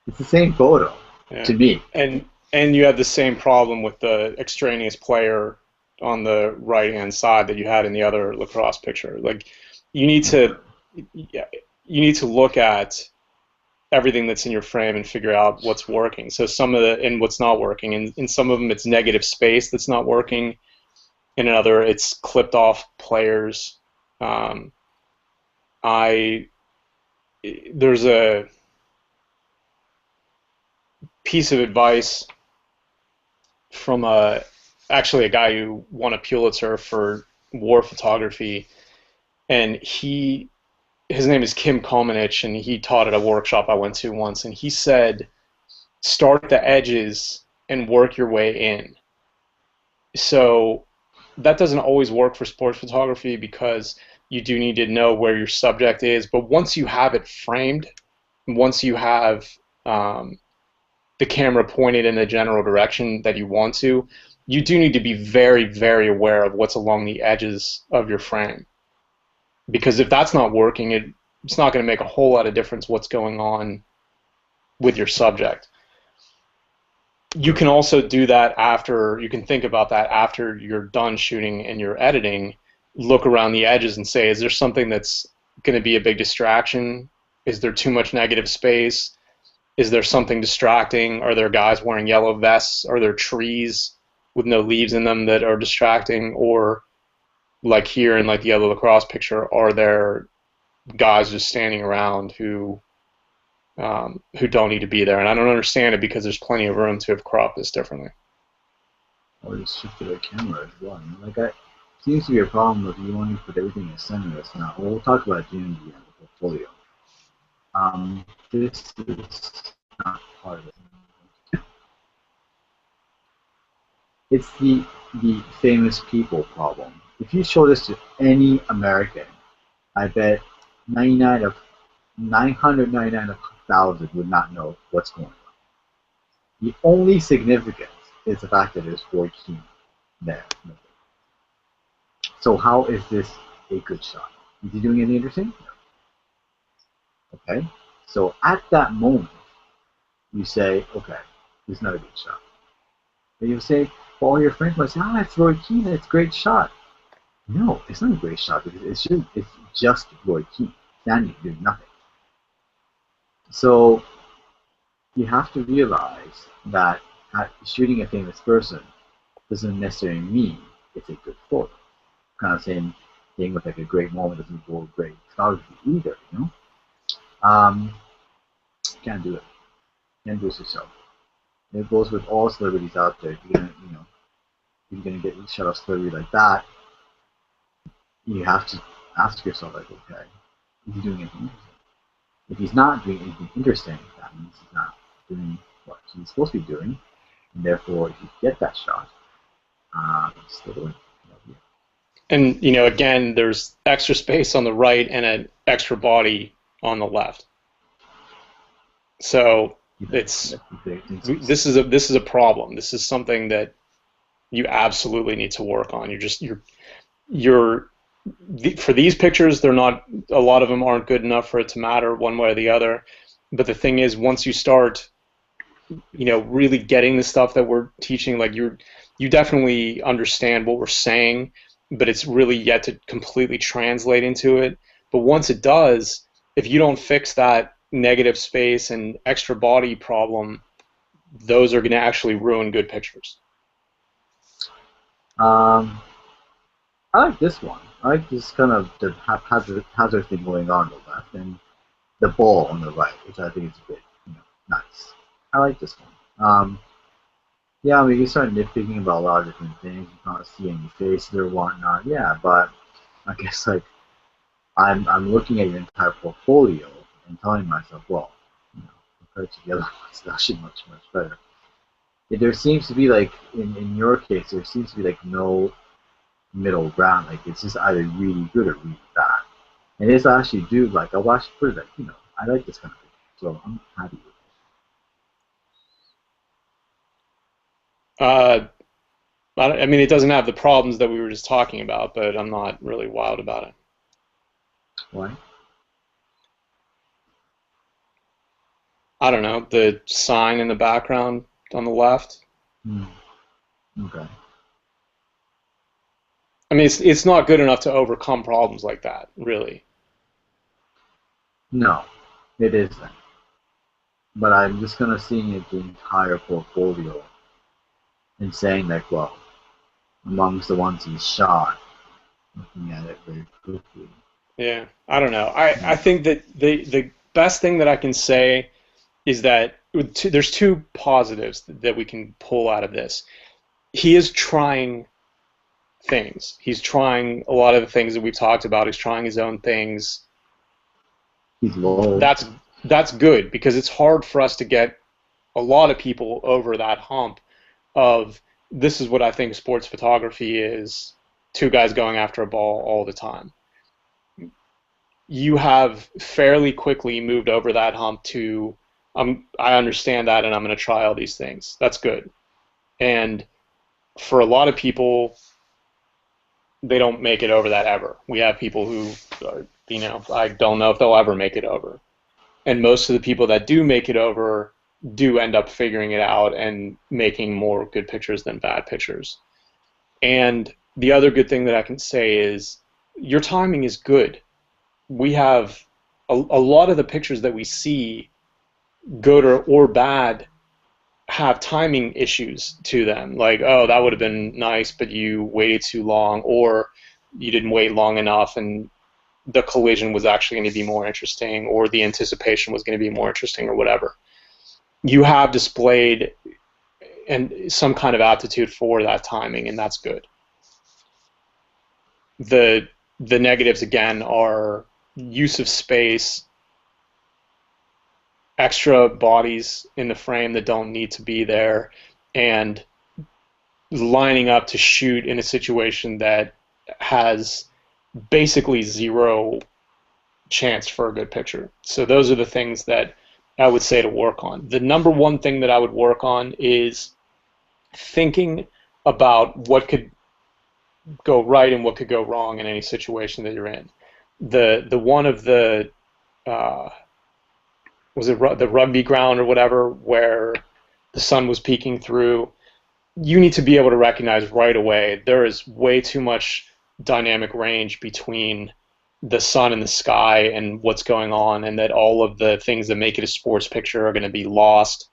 It's the same photo Yeah. to me. And you have the same problem with the extraneous player on the right hand side that you had in the other lacrosse picture. Like you need to you need to look at everything that's in your frame and figure out what's working. So some of the and what's not working. And in some of them it's negative space that's not working. In another it's clipped off players. I there's a piece of advice from actually a guy who won a Pulitzer for war photography, and his name is Kim Komenich, and he taught at a workshop I went to once, and he said, start at the edges and work your way in. So that doesn't always work for sports photography because you do need to know where your subject is, but once you have it framed, once you have the camera pointed in the general direction that you want to, you do need to be very, very aware of what's along the edges of your frame. Because if that's not working, it's not going to make a whole lot of difference what's going on with your subject. You can also do that after, you can think about that after you're done shooting and you're editing, look around the edges and say, is there something that's going to be a big distraction? Is there too much negative space? Is there something distracting? Are there guys wearing yellow vests? Are there trees with no leaves in them that are distracting? Or like here in like the other lacrosse picture, are there guys just standing around who don't need to be there? And I don't understand it because there's plenty of room to have cropped this differently. Or just shifted the camera as well. Like that seems to be a problem if you want to put everything in center. That's not. We'll talk about it in the portfolio. This is not part of it. It's the famous people problem. If you show this to any American, I bet 99 of 999,000 would not know what's going on. The only significance is the fact that there's 14 there. So how is this a good shot? Is he doing anything interesting? No. Okay. So at that moment, you say, okay, this is not a good shot. And you say, for all your friends might say, it's Roy Keane, it's a great shot. No, it's not a great shot because it's just Roy Keane standing doing nothing. So you have to realize that shooting a famous person doesn't necessarily mean it's a good photo. Kind of same thing with like a great moment doesn't equal great photography either, Can't do it. Can't do it yourself. And it goes with all celebrities out there. If you're gonna get a shot of celebrity like that, you have to ask yourself like, okay, is he doing anything interesting? If he's not doing anything interesting, that means he's not doing what he's supposed to be doing, and therefore, if you get that shot, it's still going. And again, there's extra space on the right and an extra body on the left. So this is a problem. This is something that you absolutely need to work on. For these pictures, they're not. A lot of them aren't good enough for it to matter one way or the other. But the thing is, once you start, really getting the stuff that we're teaching, like you definitely understand what we're saying, but it's really yet to completely translate into it. But once it does, if you don't fix that negative space and extra body problem, those are going to actually ruin good pictures. Um, I like this one. I like this kind of the haphazard thing going on the left and the ball on the right, which I think is a bit, nice. I like this one. Yeah, I mean, you start nitpicking about a lot of different things. You can't see any faces or whatnot. Yeah, but I guess like I'm looking at your entire portfolio and telling myself, well, compared to the other ones, it's actually much better. There seems to be like in your case, there seems to be like no middle ground. Like it's just either really good or really bad. And this I actually do like. I'll actually put it like I like this kind of thing. So I'm happy with Uh, I mean, it doesn't have the problems that we were just talking about, but I'm not really wild about it. it. Why? I don't know, the sign in the background on the left. Hmm. Okay. I mean, it's not good enough to overcome problems like that, really. No, it isn't. But I'm just gonna seeing it the entire portfolio and saying like, well, amongst the ones he shot, looking at it very quickly. Yeah, I don't know. I think that the best thing that I can say is that there's two positives that we can pull out of this. He is trying things. He's trying a lot of the things that we've talked about. He's trying his own things. He's low. That's that's good because it's hard for us to get a lot of people over that hump of this is what I think sports photography is, two guys going after a ball all the time. You have fairly quickly moved over that hump to I understand that and I'm going to try all these things. That's good. And for a lot of people, they don't make it over that ever. We have people who, I don't know if they'll ever make it over. And most of the people that do make it over do end up figuring it out and making more good pictures than bad pictures. And the other good thing that I can say is your timing is good. We have a lot of the pictures that we see, good or bad, have timing issues to them. Like, oh, that would have been nice, but you waited too long, or you didn't wait long enough, and the collision was actually going to be more interesting, or the anticipation was going to be more interesting, or whatever. You have displayed and some kind of aptitude for that timing, and that's good. The the negatives again are use of space, extra bodies in the frame that don't need to be there, and lining up to shoot in a situation that has basically zero chance for a good picture. So those are the things that I would say to work on. The number one thing that I would work on is thinking about what could go right and what could go wrong in any situation that you're in. The one of the uh, was it the rugby ground or whatever where the sun was peeking through. You need to be able to recognize right away there is way too much dynamic range between the sun and the sky and what's going on, and that all of the things that make it a sports picture are going to be lost.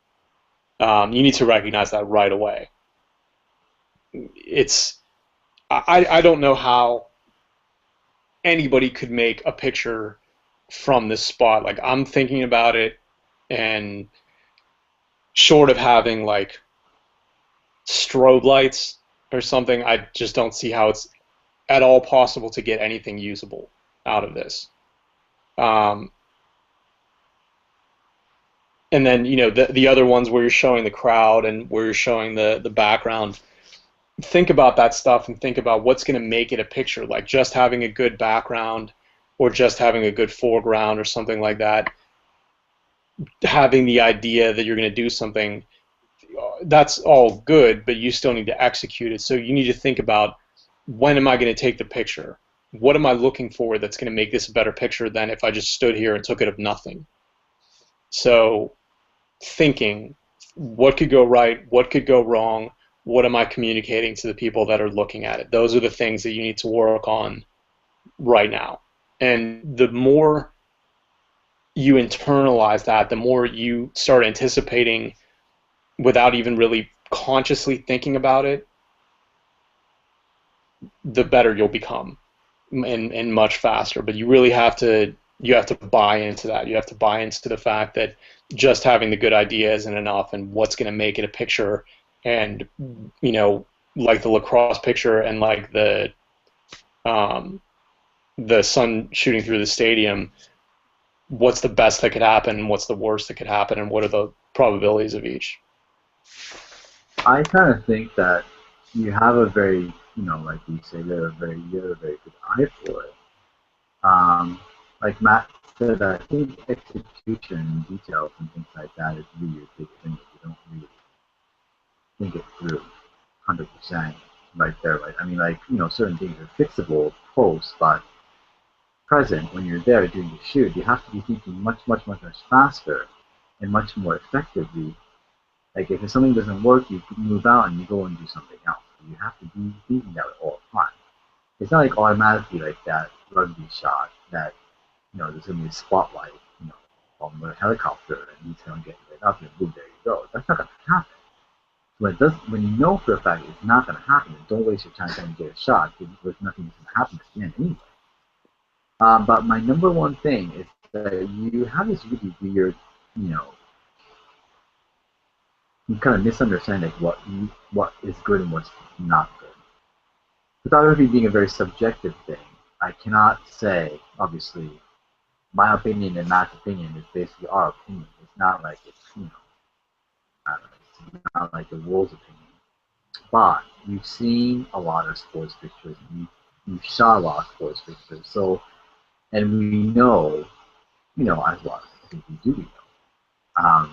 You need to recognize that right away. It's I don't know how anybody could make a picture from this spot. Like I'm thinking about it, and short of having like strobe lights or something, I just don't see how it's at all possible to get anything usable out of this. Um, and then the other ones where you're showing the crowd and where you're showing the background, think about that stuff and think about what's going to make it a picture. Like just having a good background or just having a good foreground or something like that. Having the idea that you're going to do something, that's all good, but you still need to execute it. So you need to think about, when am I going to take the picture? What am I looking for that's going to make this a better picture than if I just stood here and took it of nothing? So thinking, what could go right? What could go wrong? What am I communicating to the people that are looking at it? Those are the things that you need to work on right now. And the more you internalize that, the more you start anticipating without even really consciously thinking about it, the better you'll become, and much faster. But you have to buy into that. You have to buy into the fact that just having the good idea isn't enough, and what's going to make it a picture. And like the lacrosse picture, and like um, the sun shooting through the stadium. What's the best that could happen, and what's the worst that could happen, and what are the probabilities of each? I kind of think that you have a very, like you say, you have a very good eye for it. Like Matt said, I think execution, details, and things like that is really your big thing. If you don't really think it through, 100% right there. Right? I mean, like certain things are fixable post, but present when you're there doing the shoot, you have to be thinking much, much, much, much faster and much more effectively. Like if something doesn't work, you move out and you go and do something else. You have to be thinking that all the time. It's not like automatically like that rugby shot that there's gonna be a spotlight, on the helicopter and he's gonna get lit up and boom, there you go. That's not gonna happen. When you know for a fact it's not gonna happen, then don't waste your time trying to get a shot because nothing's gonna happen at the end anyway. But my number one thing is that you have this really weird, you know, you kind of misunderstand like what is good and what's not good. Photography being a very subjective thing, I cannot say obviously my opinion and Matt's opinion is basically our opinion. It's not like it's I don't know, it's not like the world's opinion. But we've seen a lot of sports pictures. We've shot a lot of sports pictures. So and we know, as well. I think we do know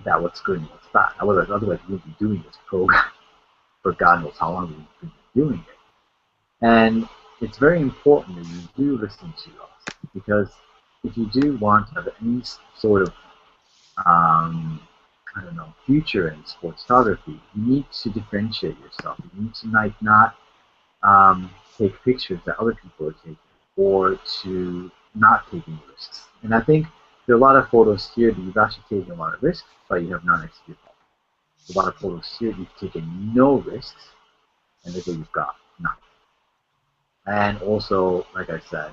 that what's good and what's bad. Otherwise we wouldn't be doing this program for God knows how long we've been doing it. And it's very important that you do listen to us because if you do want to have any sort of I don't know future in sports photography, you need to differentiate yourself. You need to not take pictures that other people are taking or to not take any risks. And I think there are a lot of photos here that you've actually taken a lot of risks, but you have not executed. A lot of photos here you've taken no risks, and look what you've got, nothing. And also, like I said,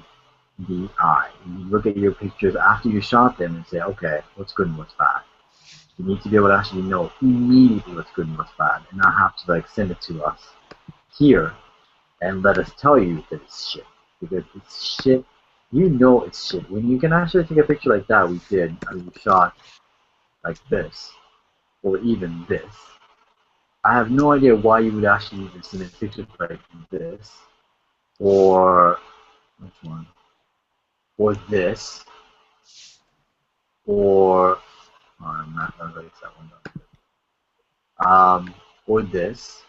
the eye. You look at your pictures after you shot them and say, okay, what's good and what's bad. You need to be able to actually know immediately what's good and what's bad, and not have to like send it to us here and let us tell you that it's shit because it's shit. You know it's shit when you can actually take a picture like that. We did. I mean, we shot like this or even this. I have no idea why you would actually even send a picture like this or which one or this or I'm not gonna erase that one. Or this.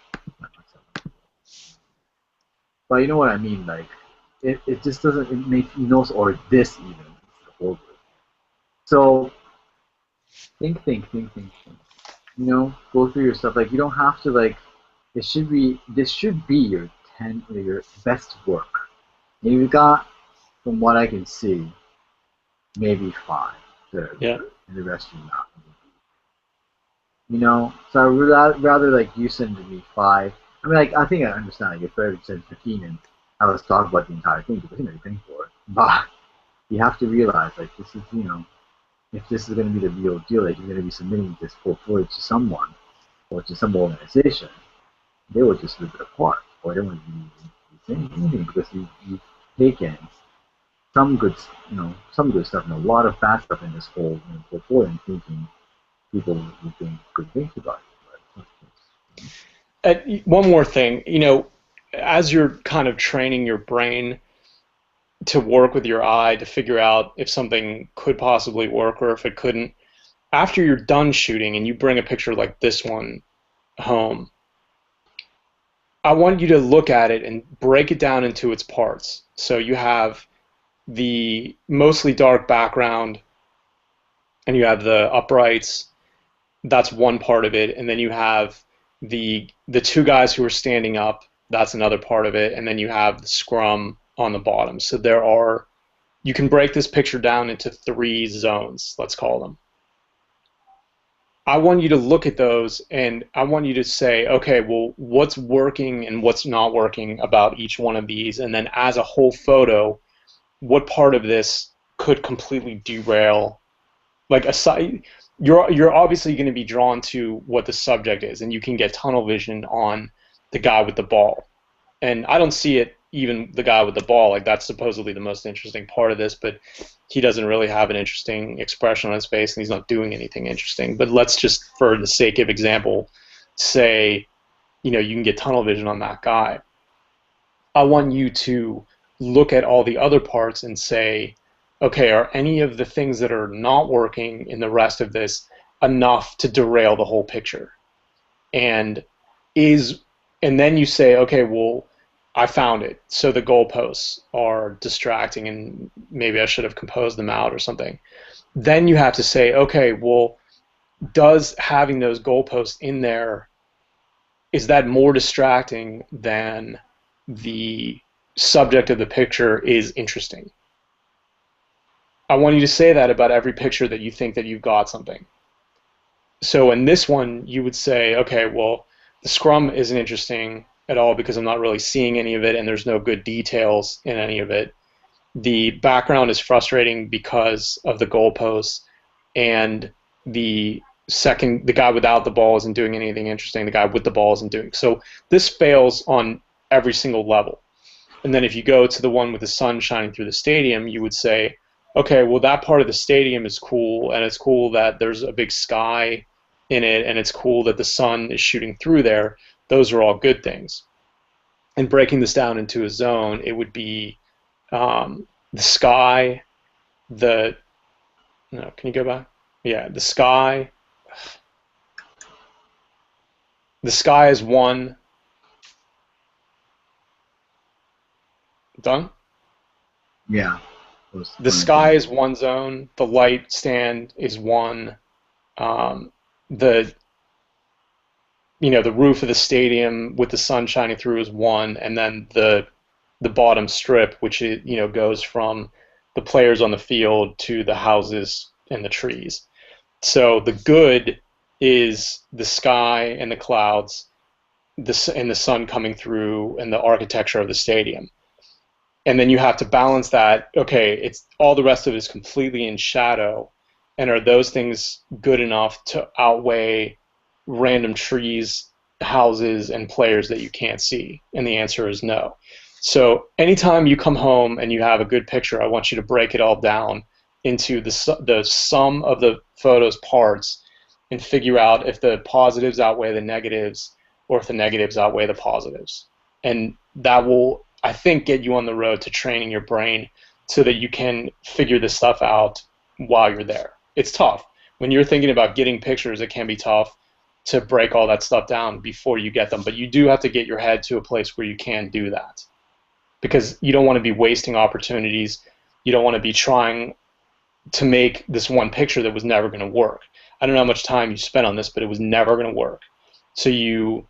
But you know what I mean, like it just doesn't it make or this even. It's the whole group. So think. Go through your stuff. Like you don't have to like this should be your best work. And you've got, from what I can see, maybe five that are Yeah. good, and the rest are not. So I would rather like you send me five. I mean, like I think I understand. Like if I send 15 and I was talking about the entire thing because you're paying for it, but you have to realize like this is if this is going to be the real deal, like you're going to be submitting this portfolio to someone or to some organization, they will just rip it apart or they won't even be saying anything because you've taken some good stuff and a lot of bad stuff in this whole portfolio and thinking people would think good things about it. One more thing, as you're kind of training your brain to work with your eye to figure out if something could possibly work or if it couldn't, after you're done shooting and you bring a picture like this one home, I want you to look at it and break it down into its parts. So you have the mostly dark background and you have the uprights. That's one part of it, and then you have the two guys who are standing up. That's another part of it, and then you have the scrum on the bottom. So you can break this picture down into three zones. Let's call them. I want you to look at those and I want you to say, okay, well, what's working and what's not working about each one of these, and then as a whole photo, what part of this could completely derail, like aside, you're obviously going to be drawn to what the subject is, and you can get tunnel vision on the guy with the ball. And I don't see it even the guy with the ball, like that's supposedly the most interesting part of this, but he doesn't really have an interesting expression on his face and he's not doing anything interesting. But let's just, for the sake of example, say, you know, you can get tunnel vision on that guy. I want you to look at all the other parts and say, okay, are any of the things that are not working in the rest of this enough to derail the whole picture? And is and then you say, okay, well, I found it. So the goalposts are distracting, and maybe I should have composed them out or something. Then you have to say, okay, well, does having those goalposts in there, is that more distracting than the subject of the picture is interesting? I want you to say that about every picture that you think that you've got something. So in this one, you would say, okay, well, the scrum isn't interesting at all because I'm not really seeing any of it and there's no good details in any of it. The background is frustrating because of the goalposts, and the guy without the ball isn't doing anything interesting. The guy with the ball isn't doing. So this fails on every single level. And then if you go to the one with the sun shining through the stadium, you would say, okay, well, that part of the stadium is cool, and it's cool that there's a big sky in it, and it's cool that the sun is shooting through there. Those are all good things. And breaking this down into a zone, it would be the sky, the no, can you go back? Yeah, the sky. The sky is one. Done? Yeah. The sky is one zone. The light stand is one. The the roof of the stadium with the sun shining through is one, and then the bottom strip, which goes from the players on the field to the houses and the trees. So the good is the sky and the clouds, and the sun coming through, and the architecture of the stadium. And then you have to balance that. Okay, it's all the rest of it is completely in shadow, and are those things good enough to outweigh random trees, houses, and players that you can't see? And the answer is no. So anytime you come home and you have a good picture, I want you to break it all down into the sum of the photo's parts and figure out if the positives outweigh the negatives or if the negatives outweigh the positives. And that will, I think, get you on the road to training your brain so that you can figure this stuff out while you're there. It's tough. When you're thinking about getting pictures, it can be tough to break all that stuff down before you get them. But you do have to get your head to a place where you can do that, because you don't want to be wasting opportunities. You don't want to be trying to make this one picture that was never going to work. I don't know how much time you spent on this, but it was never going to work. So you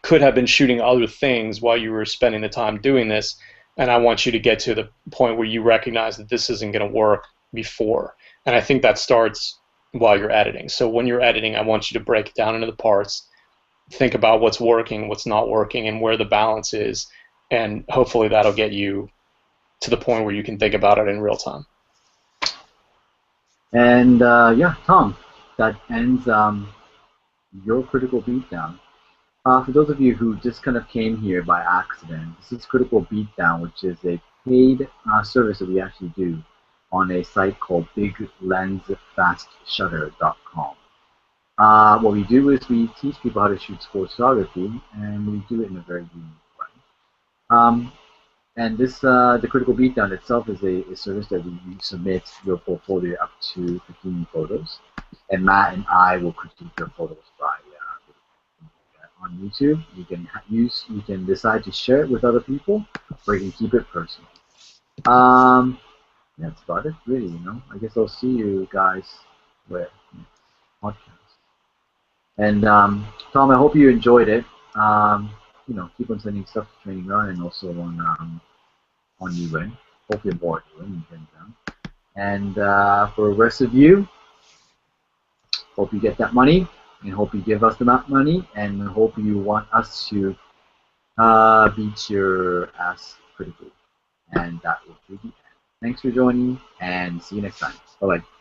could have been shooting other things while you were spending the time doing this, and I want you to get to the point where you recognize that this isn't going to work before. And I think that starts while you're editing. So when you're editing, I want you to break it down into the parts, think about what's working, what's not working, and where the balance is, and hopefully that'll get you to the point where you can think about it in real time. And yeah, Tom, that ends your critical beatdown. For those of you who just kind of came here by accident, this is Critical Beatdown, which is a paid service that we actually do on a site called biglensfastshutter.com. What we do is we teach people how to shoot sports photography, and we do it in a very unique way. And this, the Critical Beatdown itself is a service that you submit your portfolio up to 15 photos, and Matt and I will critique your photos by on YouTube. You can decide to share it with other people, or you can keep it personal. That's about it, really. I guess I'll see you guys with podcast. And Tom, I hope you enjoyed it. Keep on sending stuff to Training Run and also on UWin. Hopefully more UWin. And for the rest of you, Hope you get that money, and hope you give us that money, and hope you want us to beat your ass pretty good. And that will be the end. Thanks for joining, and see you next time. Bye bye.